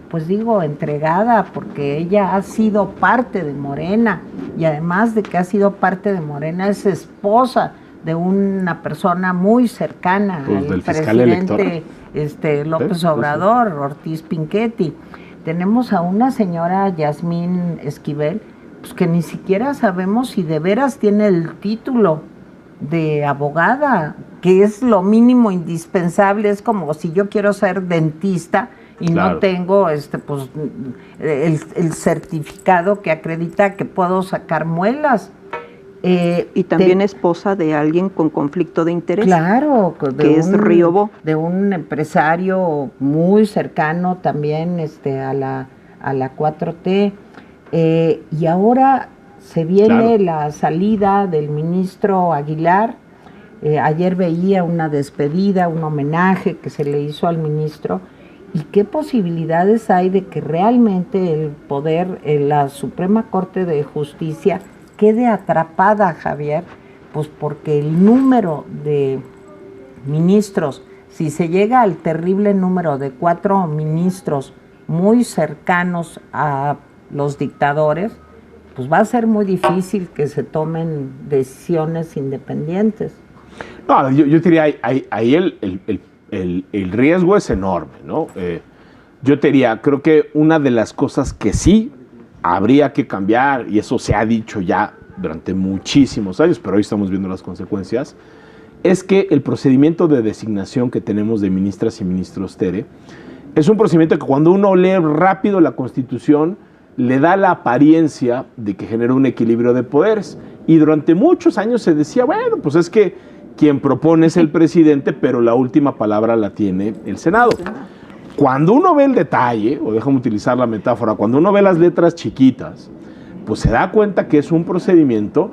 pues digo, entregada, porque ella ha sido parte de Morena, y además de que ha sido parte de Morena, es esposa de una persona muy cercana al presidente López Obrador, Ortiz Pinchetti. Tenemos a una señora Yasmín Esquivel, pues que ni siquiera sabemos si de veras tiene el título de abogada, que es lo mínimo indispensable. Es como si yo quiero ser dentista y no tengo pues el certificado que acredita que puedo sacar muelas. Y también esposa de alguien con conflicto de interés. Claro, que es Riobó. De un empresario muy cercano también a la 4T. Y ahora se viene la salida del ministro Aguilar. Ayer veía una despedida, un homenaje que se le hizo al ministro. ¿Y qué posibilidades hay de que realmente el poder, la Suprema Corte de Justicia, quede atrapada, Javier? Pues porque el número de ministros, si se llega al terrible número de 4 ministros muy cercanos a los dictadores, pues va a ser muy difícil que se tomen decisiones independientes. No, yo diría, ahí el riesgo es enorme, ¿no? Yo te diría, creo que una de las cosas que sí habría que cambiar, y eso se ha dicho ya durante muchísimos años, pero hoy estamos viendo las consecuencias, es que el procedimiento de designación que tenemos de ministras y ministros, Tere, es un procedimiento que cuando uno lee rápido la Constitución, le da la apariencia de que genera un equilibrio de poderes. Y durante muchos años se decía, bueno, pues es que quien propone es el presidente, pero la última palabra la tiene el Senado. Cuando uno ve el detalle, o déjame utilizar la metáfora, cuando uno ve las letras chiquitas, pues se da cuenta que es un procedimiento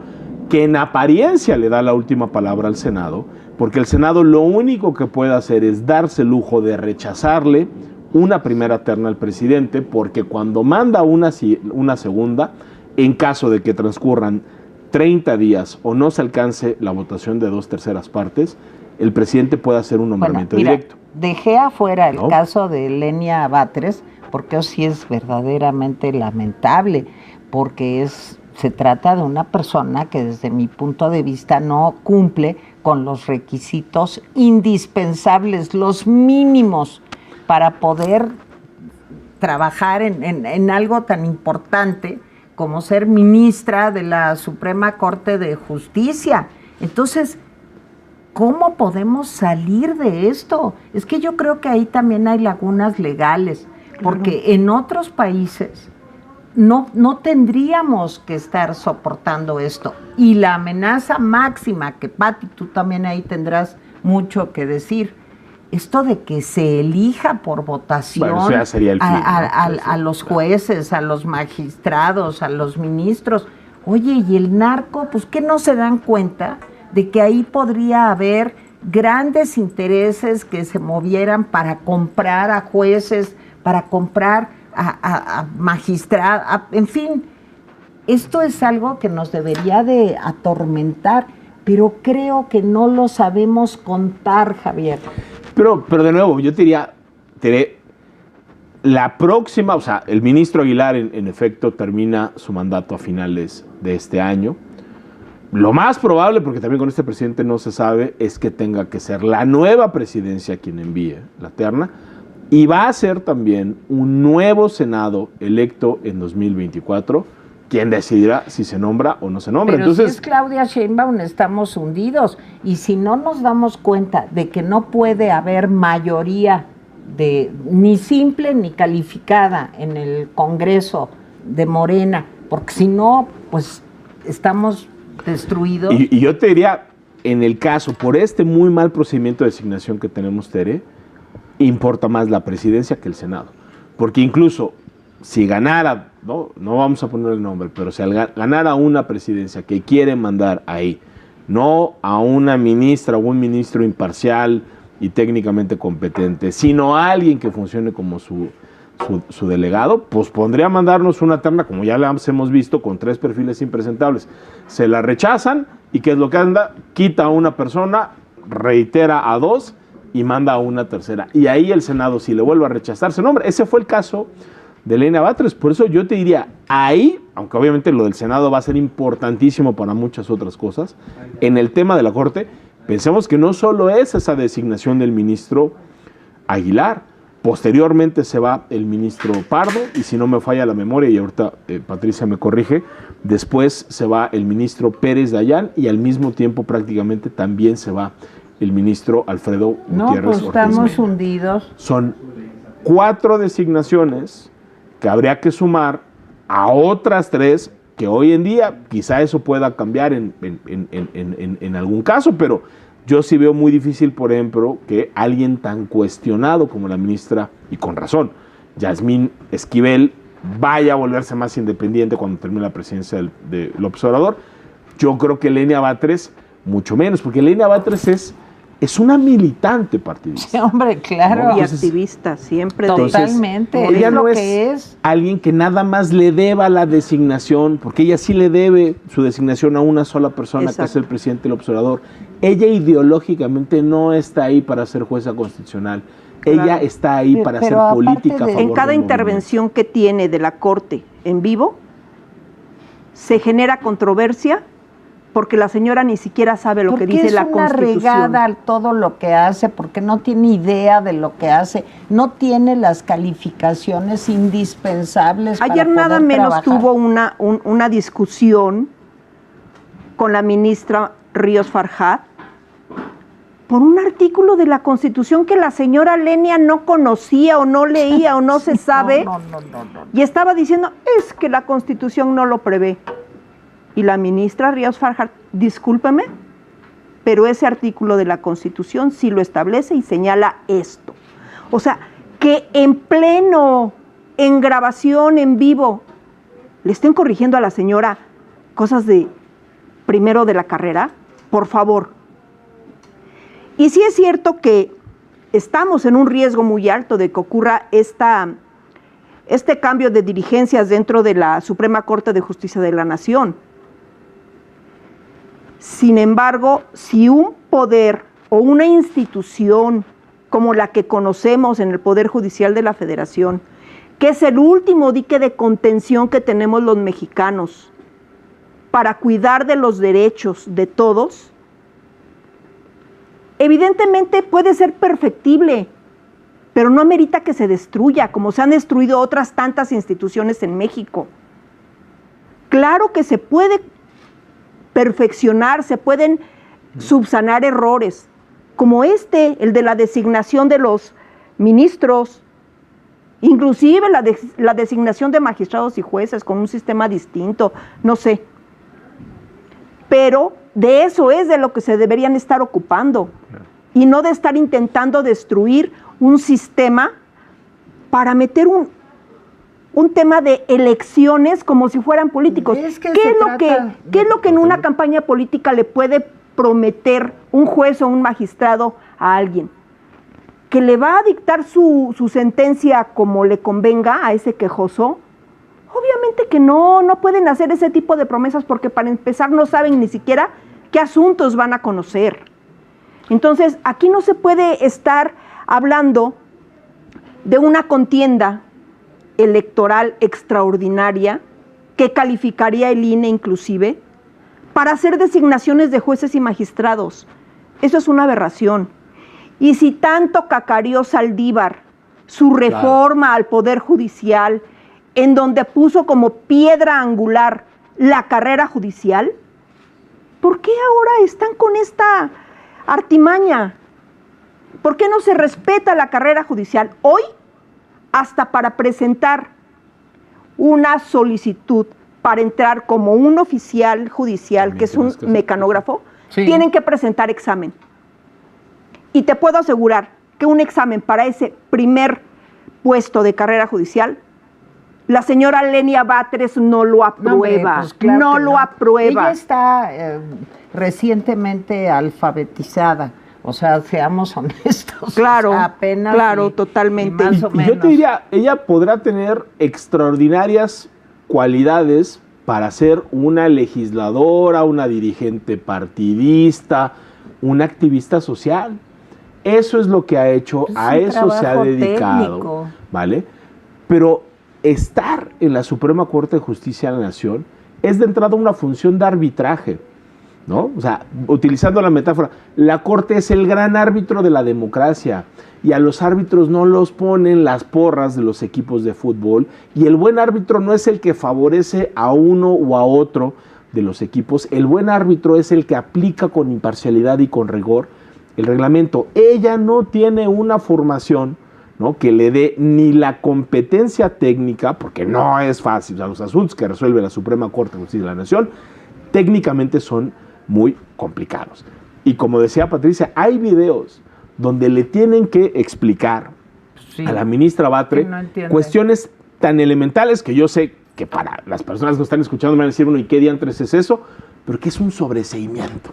que en apariencia le da la última palabra al Senado, porque el Senado lo único que puede hacer es darse el lujo de rechazarle una primera terna al presidente, porque cuando manda una segunda, en caso de que transcurran 30 días o no se alcance la votación de 2/3 partes, el presidente puede hacer un nombramiento directo. Dejé afuera el ¿No? caso de Lenia Batres, porque eso sí es verdaderamente lamentable, porque se trata de una persona que desde mi punto de vista no cumple con los requisitos indispensables, los mínimos para poder trabajar en algo tan importante como ser ministra de la Suprema Corte de Justicia. Entonces, ¿cómo podemos salir de esto? Es que yo creo que ahí también hay lagunas legales, porque en otros países no tendríamos que estar soportando esto. Y la amenaza máxima, que Pati, tú también ahí tendrás mucho que decir, esto de que se elija por votación Bueno, eso ya sería el fin, a los jueces, a los magistrados, a los ministros. Oye, y el narco, pues ¿qué no se dan cuenta de que ahí podría haber grandes intereses que se movieran para comprar a jueces, para comprar a magistrados, en fin? Esto es algo que nos debería de atormentar, pero creo que no lo sabemos contar, Javier. Pero de nuevo, yo te diría, la próxima, o sea, el ministro Aguilar en efecto termina su mandato a finales de este año. Lo más probable, porque también con este presidente no se sabe, es que tenga que ser la nueva presidencia quien envíe la terna, y va a ser también un nuevo Senado electo en 2024, quien decidirá si se nombra o no se nombra. Pero entonces, si es Claudia Sheinbaum, estamos hundidos. Y si no nos damos cuenta de que no puede haber mayoría ni simple ni calificada en el Congreso de Morena, porque si no, pues estamos destruidos. y yo te diría, en el caso, por este muy mal procedimiento de designación que tenemos, Tere, importa más la presidencia que el Senado. Porque incluso si ganara, no vamos a poner el nombre, pero si ganara una presidencia que quiere mandar ahí, no a una ministra o un ministro imparcial y técnicamente competente, sino a alguien que funcione como su delegado, pues pondría a mandarnos una terna, como ya la hemos visto, con 3 perfiles impresentables. Se la rechazan y ¿qué es lo que anda? Quita a una persona, reitera a 2 y manda a una tercera. Y ahí el Senado, si le vuelve a rechazar, se nombra. Ese fue el caso de Lenia Batres. Por eso yo te diría, ahí, aunque obviamente lo del Senado va a ser importantísimo para muchas otras cosas, en el tema de la Corte, pensemos que no solo es esa designación del ministro Aguilar, posteriormente se va el ministro Pardo, y si no me falla la memoria, y ahorita Patricia me corrige, después se va el ministro Pérez Dayán, y al mismo tiempo prácticamente también se va el ministro Alfredo Gutiérrez pues estamos Ortiz Mena. hundidos. Son 4 designaciones que habría que sumar a otras 3 que hoy en día quizá eso pueda cambiar en algún caso, pero yo sí veo muy difícil, por ejemplo, que alguien tan cuestionado como la ministra, y con razón, Yasmín Esquivel, vaya a volverse más independiente cuando termine la presidencia de López Obrador. Yo creo que Lenia Batres, mucho menos, porque Lenia Batres es una militante partidista. Sí, hombre, claro. No, Y entonces, activista, siempre. Totalmente. Ella es no lo es que es. alguien que nada más le deba la designación, porque ella sí le debe su designación a una sola persona, Exacto. que es el presidente del observador. Ella ideológicamente no está ahí para ser jueza constitucional. Claro. Ella está ahí para hacer Pero aparte política a de- favor En cada del intervención que tiene de la Corte en vivo, se genera controversia porque la señora ni siquiera sabe lo que Porque dice la es una Constitución. regada al todo lo que hace, porque no tiene idea de lo que hace, no tiene las calificaciones indispensables. Ayer para nada poder menos trabajar. tuvo una discusión con la ministra Ríos Farjat por un artículo de la Constitución que la señora Lenia no conocía o no leía o no se sabe, No. y estaba diciendo, es que la Constitución no lo prevé. Y la ministra Ríos Farjat, discúlpeme, pero ese artículo de la Constitución sí lo establece y señala esto. O sea, que en pleno, en grabación, en vivo, le estén corrigiendo a la señora cosas de primero de la carrera, por favor. Y sí es cierto que estamos en un riesgo muy alto de que ocurra este cambio de dirigencias dentro de la Suprema Corte de Justicia de la Nación. Sin embargo, si un poder o una institución como la que conocemos en el Poder Judicial de la Federación, que es el último dique de contención que tenemos los mexicanos para cuidar de los derechos de todos, evidentemente puede ser perfectible, pero no amerita que se destruya, como se han destruido otras tantas instituciones en México. Claro que se puede perfeccionar, se pueden subsanar errores, como el de la designación de los ministros, inclusive la designación de magistrados y jueces con un sistema distinto, no sé. Pero de eso es de lo que se deberían estar ocupando, y no de estar intentando destruir un sistema para meter un tema de elecciones como si fueran políticos. ¿Qué es lo que en una campaña política le puede prometer un juez o un magistrado a alguien? ¿Que le va a dictar su sentencia como le convenga a ese quejoso? Obviamente que no pueden hacer ese tipo de promesas, porque para empezar no saben ni siquiera qué asuntos van a conocer. Entonces, aquí no se puede estar hablando de una contienda electoral extraordinaria que calificaría el INE inclusive para hacer designaciones de jueces y magistrados. Eso es una aberración. Y si tanto cacareó Saldívar su reforma al Poder Judicial, en donde puso como piedra angular la carrera judicial, ¿por qué ahora están con esta artimaña? ¿Por qué no se respeta la carrera judicial? Hoy, hasta para presentar una solicitud para entrar como un oficial judicial, que es un mecanógrafo, tienen que presentar examen. Y te puedo asegurar que un examen para ese primer puesto de carrera judicial, la señora Lenia Batres no lo aprueba, no lo aprueba. Ella está recientemente alfabetizada, o sea, seamos honestos. Claro, o sea, apenas claro, totalmente. Más o Y yo te diría, ella podrá tener extraordinarias cualidades para ser una legisladora, una dirigente partidista, una activista social. Eso es lo que ha hecho, pues a eso se ha dedicado, técnico. ¿vale? Pero estar en la Suprema Corte de Justicia de la Nación es de entrada una función de arbitraje, ¿no? O sea, utilizando la metáfora, la Corte es el gran árbitro de la democracia, y a los árbitros no los ponen las porras de los equipos de fútbol, y el buen árbitro no es el que favorece a uno o a otro de los equipos. El buen árbitro es el que aplica con imparcialidad y con rigor el reglamento. Ella no tiene una formación, ¿no?, que le dé ni la competencia técnica, porque no es fácil. O sea, los asuntos que resuelve la Suprema Corte de Justicia de la Nación técnicamente son muy complicados. Y como decía Patricia, hay videos donde le tienen que explicar a la ministra Batres cuestiones tan elementales que yo sé que para las personas que están escuchando me van a decir, bueno, ¿y qué diantres es eso? Pero que es un sobreseimiento,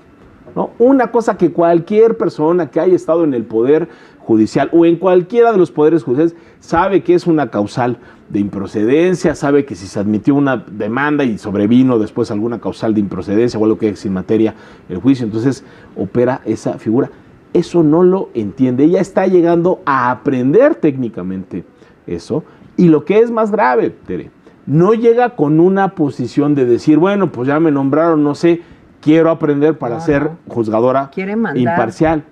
¿no? Una cosa que cualquier persona que haya estado en el Poder Judicial o en cualquiera de los poderes judiciales sabe que es una causal de improcedencia, sabe que si se admitió una demanda y sobrevino después alguna causal de improcedencia o algo que es sin materia el juicio, entonces opera esa figura. Eso no lo entiende. Ella está llegando a aprender técnicamente eso, y lo que es más grave, Tere, no llega con una posición de decir, bueno, pues ya me nombraron, no sé, quiero aprender para ser juzgadora imparcial.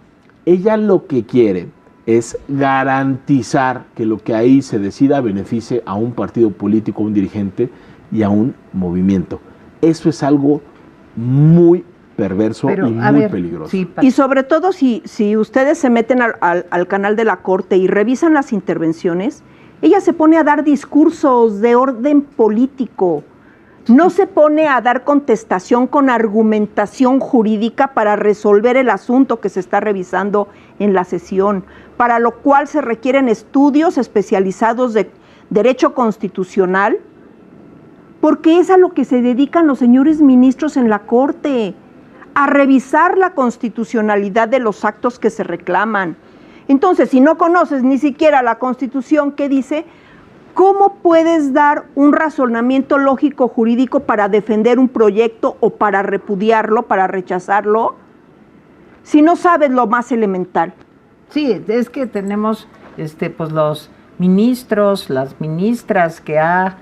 Ella lo que quiere es garantizar que lo que ahí se decida beneficie a un partido político, a un dirigente y a un movimiento. Eso es algo muy perverso y muy peligroso. Sí, y sobre todo si ustedes se meten al canal de la Corte y revisan las intervenciones, ella se pone a dar discursos de orden político. No se pone a dar contestación con argumentación jurídica para resolver el asunto que se está revisando en la sesión, para lo cual se requieren estudios especializados de derecho constitucional, porque es a lo que se dedican los señores ministros en la Corte, a revisar la constitucionalidad de los actos que se reclaman. Entonces, si no conoces ni siquiera la Constitución, ¿qué dice? ¿cómo puedes dar un razonamiento lógico jurídico para defender un proyecto o para repudiarlo, para rechazarlo, si no sabes lo más elemental? Sí, es que tenemos pues los ministros, las ministras que ha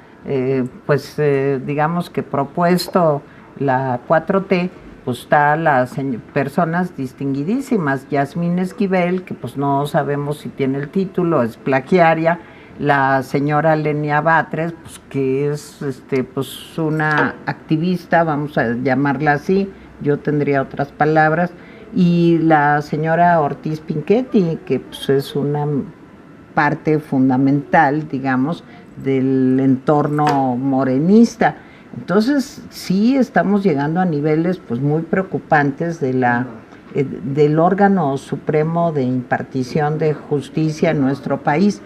digamos que propuesto la 4T, pues está las personas distinguidísimas, Yasmín Esquivel, que pues no sabemos si tiene el título, es plagiaria, la señora Lenia Batres, pues que es pues una activista, vamos a llamarla así, yo tendría otras palabras, y la señora Ortiz Pinchetti, que pues es una parte fundamental, digamos, del entorno morenista. Entonces, sí estamos llegando a niveles pues muy preocupantes del órgano supremo de impartición de justicia en nuestro país.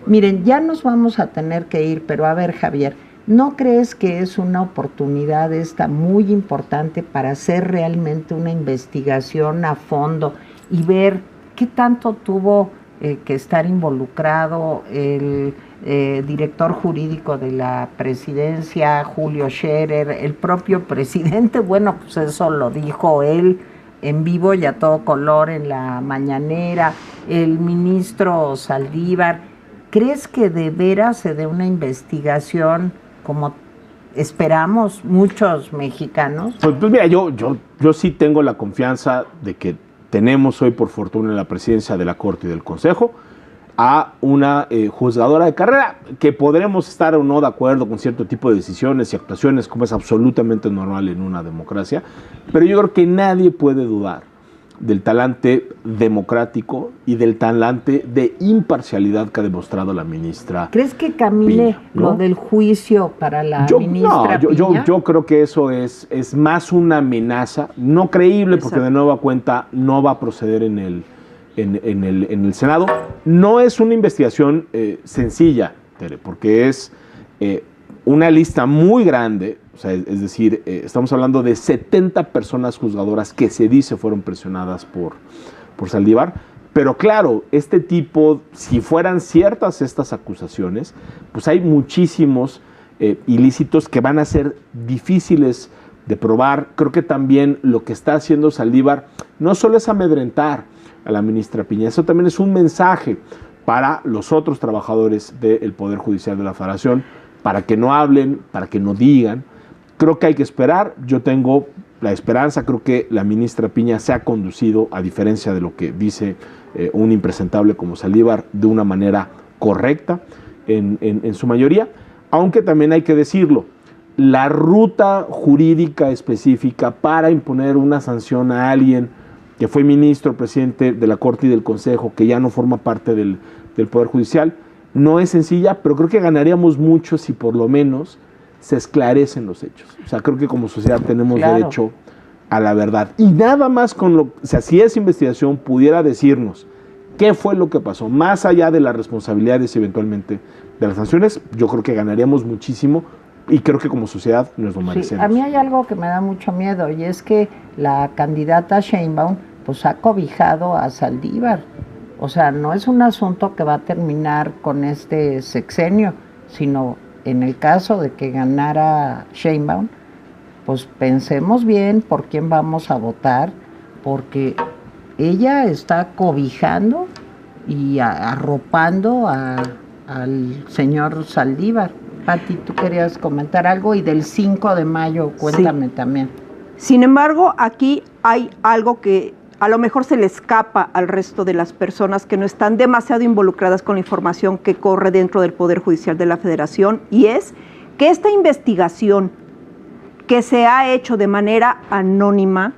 Miren, ya nos vamos a tener que ir, pero a ver, Javier, ¿no crees que es una oportunidad esta muy importante para hacer realmente una investigación a fondo y ver qué tanto tuvo que estar involucrado el director jurídico de la presidencia, Julio Scherer, el propio presidente? Bueno, pues eso lo dijo él en vivo y a todo color en la mañanera, el ministro Saldívar. ¿Crees que de veras se dé una investigación como esperamos muchos mexicanos? Pues mira, yo sí tengo la confianza de que tenemos hoy, por fortuna, en la presidencia de la Corte y del Consejo a una juzgadora de carrera, que podremos estar o no de acuerdo con cierto tipo de decisiones y actuaciones, como es absolutamente normal en una democracia, pero yo creo que nadie puede dudar del talante democrático y del talante de imparcialidad que ha demostrado la ministra. ¿Crees que camine Piña, ¿no? lo del juicio para la ministra Piña? Yo creo que eso es más una amenaza, no creíble, porque de nueva cuenta no va a proceder en el Senado. No es una investigación sencilla, Tere, porque es una lista muy grande. O sea, es decir, estamos hablando de 70 personas juzgadoras que se dice fueron presionadas por Saldívar. Pero claro, este tipo, si fueran ciertas estas acusaciones, pues hay muchísimos ilícitos que van a ser difíciles de probar. Creo que también lo que está haciendo Saldívar no solo es amedrentar a la ministra Piña, eso también es un mensaje para los otros trabajadores del Poder Judicial de la Federación, para que no hablen, para que no digan. Creo que hay que esperar. Yo tengo la esperanza, creo que la ministra Piña se ha conducido, a diferencia de lo que dice un impresentable como Saldívar, de una manera correcta en su mayoría, aunque también hay que decirlo, la ruta jurídica específica para imponer una sanción a alguien que fue ministro, presidente de la Corte y del Consejo, que ya no forma parte del Poder Judicial, no es sencilla, pero creo que ganaríamos mucho si por lo menos se esclarecen los hechos. O sea, creo que como sociedad tenemos derecho a la verdad. Y nada más o sea, si esa investigación pudiera decirnos qué fue lo que pasó, más allá de las responsabilidades eventualmente de las sanciones, yo creo que ganaríamos muchísimo y creo que como sociedad nos lo merecemos. A mí hay algo que me da mucho miedo y es que la candidata Sheinbaum pues ha cobijado a Saldívar. O sea, no es un asunto que va a terminar con este sexenio, sino en el caso de que ganara Sheinbaum, pues pensemos bien por quién vamos a votar, porque ella está cobijando y arropando al señor Saldívar. Pati, tú querías comentar algo, y del 5 de mayo, cuéntame también. Sin embargo, aquí hay algo que a lo mejor se le escapa al resto de las personas que no están demasiado involucradas con la información que corre dentro del Poder Judicial de la Federación, y es que esta investigación que se ha hecho de manera anónima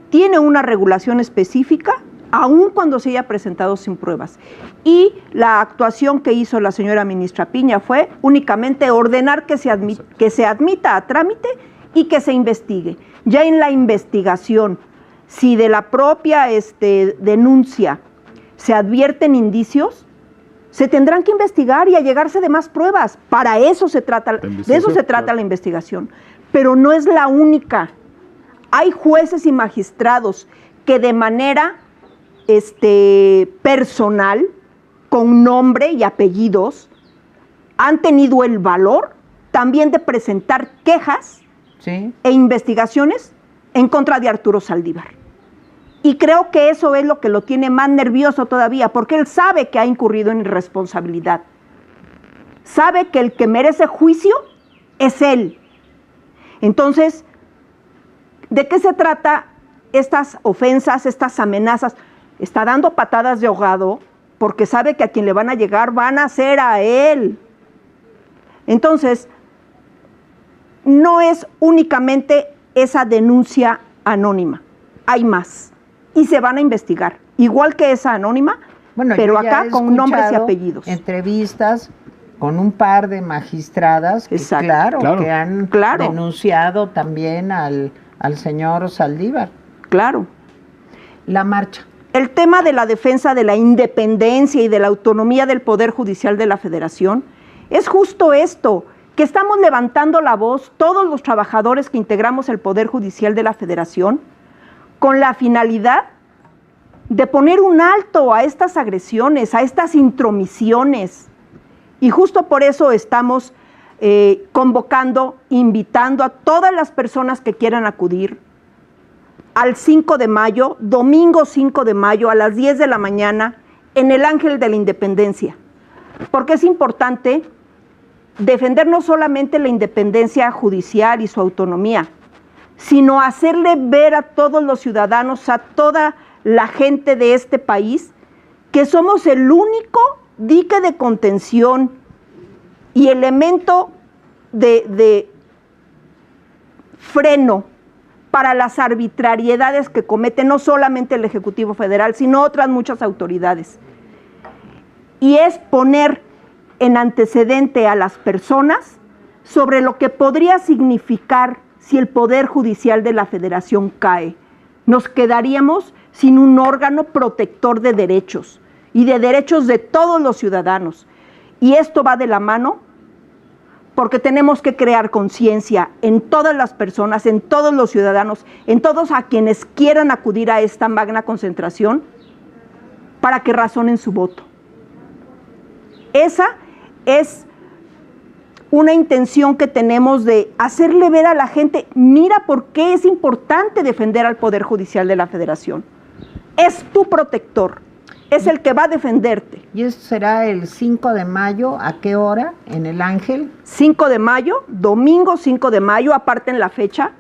tiene una regulación específica, aun cuando se haya presentado sin pruebas. Y la actuación que hizo la señora ministra Piña fue únicamente ordenar que se admita a trámite y que se investigue. Ya en la investigación, si de la propia denuncia se advierten indicios, se tendrán que investigar y allegarse de más pruebas. Para eso se trata, de eso se trata la investigación. Pero no es la única. Hay jueces y magistrados que de manera personal, con nombre y apellidos, han tenido el valor también de presentar quejas Sí. e investigaciones en contra de Arturo Saldívar. Y creo que eso es lo que lo tiene más nervioso todavía, porque él sabe que ha incurrido en irresponsabilidad. Sabe que el que merece juicio es él. Entonces, ¿de qué se trata estas ofensas, estas amenazas? Está dando patadas de ahogado porque sabe que a quien le van a llegar van a ser a él. Entonces, no es únicamente esa denuncia anónima, hay más y se van a investigar, igual que esa anónima, Bueno, pero yo ya acá he con nombres y escuchado apellidos. Entrevistas con un par de magistradas que, Exacto. Claro. que han denunciado también al señor Saldívar. Claro. La marcha. El tema de la defensa de la independencia y de la autonomía del Poder Judicial de la Federación es justo esto, que estamos levantando la voz todos los trabajadores que integramos el Poder Judicial de la Federación con la finalidad de poner un alto a estas agresiones, a estas intromisiones. Y justo por eso estamos convocando, invitando a todas las personas que quieran acudir al 5 de mayo, domingo 5 de mayo a las 10 de la mañana en el Ángel de la Independencia. Porque es importante defender no solamente la independencia judicial y su autonomía, sino hacerle ver a todos los ciudadanos, a toda la gente de este país, que somos el único dique de contención y elemento de freno para las arbitrariedades que comete no solamente el Ejecutivo Federal, sino otras muchas autoridades. Y es poner en antecedente a las personas sobre lo que podría significar si el Poder Judicial de la Federación cae. Nos quedaríamos sin un órgano protector de derechos y de derechos de todos los ciudadanos. Y esto va de la mano porque tenemos que crear conciencia en todas las personas, en todos los ciudadanos, en todos a quienes quieran acudir a esta magna concentración para que razonen su voto. Esa es una intención que tenemos de hacerle ver a la gente, mira por qué es importante defender al Poder Judicial de la Federación. Es tu protector, es el que va a defenderte. ¿Y esto será el 5 de mayo? ¿A qué hora? ¿En el Ángel? 5 de mayo, domingo 5 de mayo, aparten la fecha,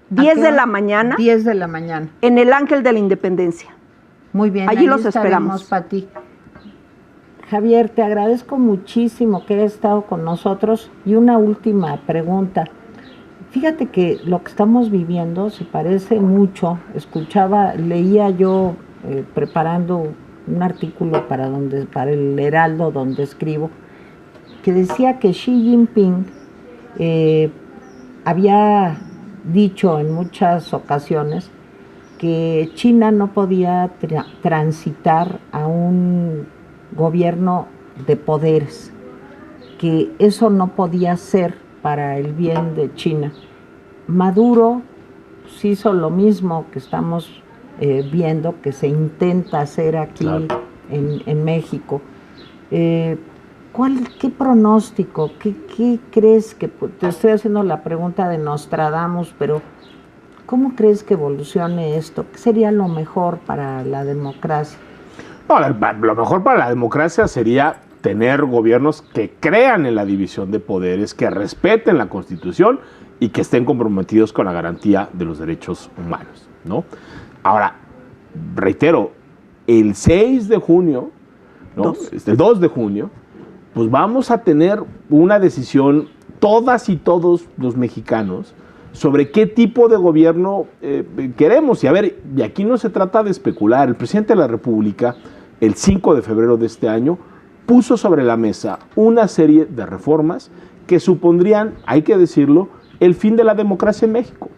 10 de la mañana. 10 de la mañana. En el Ángel de la Independencia. Muy bien. Allí los esperamos. Pati. Javier, te agradezco muchísimo que hayas estado con nosotros. Y una última pregunta. Fíjate que lo que estamos viviendo se parece mucho. Leía yo preparando un artículo para el Heraldo donde escribo, que decía que Xi Jinping había dicho en muchas ocasiones que China no podía transitar a un gobierno de poderes, que eso no podía ser para el bien de China. Maduro pues, hizo lo mismo que estamos viendo que se intenta hacer aquí en México. ¿Qué pronóstico? ¿Qué crees que te estoy haciendo la pregunta de Nostradamus, pero ¿cómo crees que evolucione esto? ¿Qué sería lo mejor para la democracia? No, lo mejor para la democracia sería tener gobiernos que crean en la división de poderes, que respeten la Constitución y que estén comprometidos con la garantía de los derechos humanos, ¿no? Ahora, reitero, el 6 de junio, ¿no? El 2 de junio, pues vamos a tener una decisión, todas y todos los mexicanos, sobre qué tipo de gobierno queremos. Y a ver, y aquí no se trata de especular. El presidente de la República, el 5 de febrero de este año, puso sobre la mesa una serie de reformas que supondrían, hay que decirlo, el fin de la democracia en México.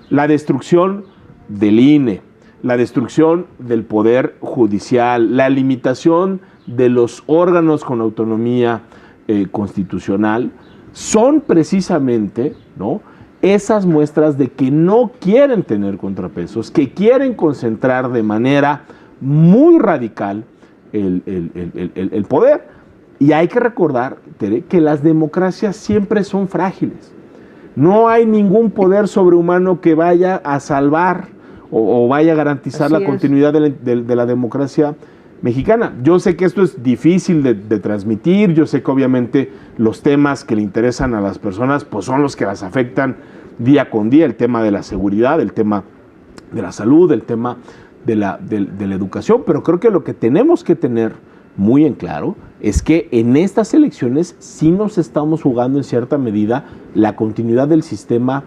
La destrucción del INE, la destrucción del Poder Judicial, la limitación de los órganos con autonomía constitucional, son precisamente, ¿no?, esas muestras de que no quieren tener contrapesos, que quieren concentrar de manera muy radical el poder. Y hay que recordar, Tere, que las democracias siempre son frágiles. No hay ningún poder sobrehumano que vaya a salvar o vaya a garantizar Así la es. continuidad de la democracia mexicana. Yo sé que esto es difícil de transmitir, yo sé que obviamente los temas que le interesan a las personas pues son los que las afectan día con día, el tema de la seguridad, el tema de la salud, el tema de la educación, pero creo que lo que tenemos que tener muy en claro es que en estas elecciones sí nos estamos jugando en cierta medida la continuidad del sistema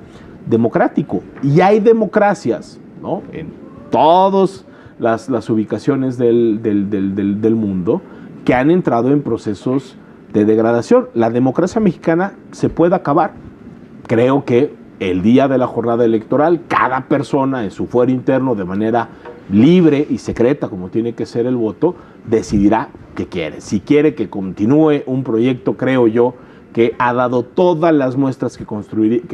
democrático. Y hay democracias, ¿no?, en todas las ubicaciones del mundo que han entrado en procesos de degradación. La democracia mexicana se puede acabar. Creo que el día de la jornada electoral, cada persona en su fuero interno, de manera libre y secreta, como tiene que ser el voto, decidirá qué quiere. Si quiere que continúe un proyecto, creo yo, que ha dado todas las muestras que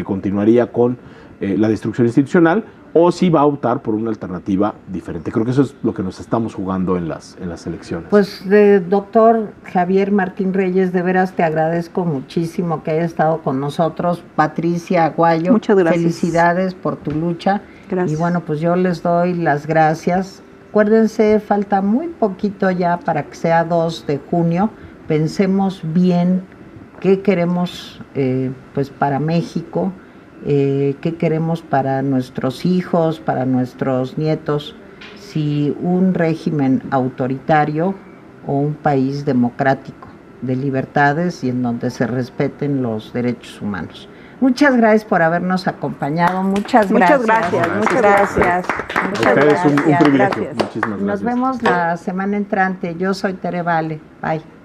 continuaría con la destrucción institucional, o si va a optar por una alternativa diferente. Creo que eso es lo que nos estamos jugando en las elecciones. Pues, doctor Javier Martín Reyes, de veras te agradezco muchísimo que haya estado con nosotros. Patricia Aguayo, muchas gracias. Felicidades por tu lucha. Gracias. Y bueno, pues yo les doy las gracias. Acuérdense, falta muy poquito ya para que sea 2 de junio. Pensemos bien qué queremos pues para México, qué queremos para nuestros hijos, para nuestros nietos, si un régimen autoritario o un país democrático, de libertades y en donde se respeten los derechos humanos. Muchas gracias por habernos acompañado. Muchas gracias. Muchas gracias. Muchas Ustedes un privilegio. Gracias. Muchísimas gracias. Nos vemos la semana entrante. Yo soy Tere Vale. Bye.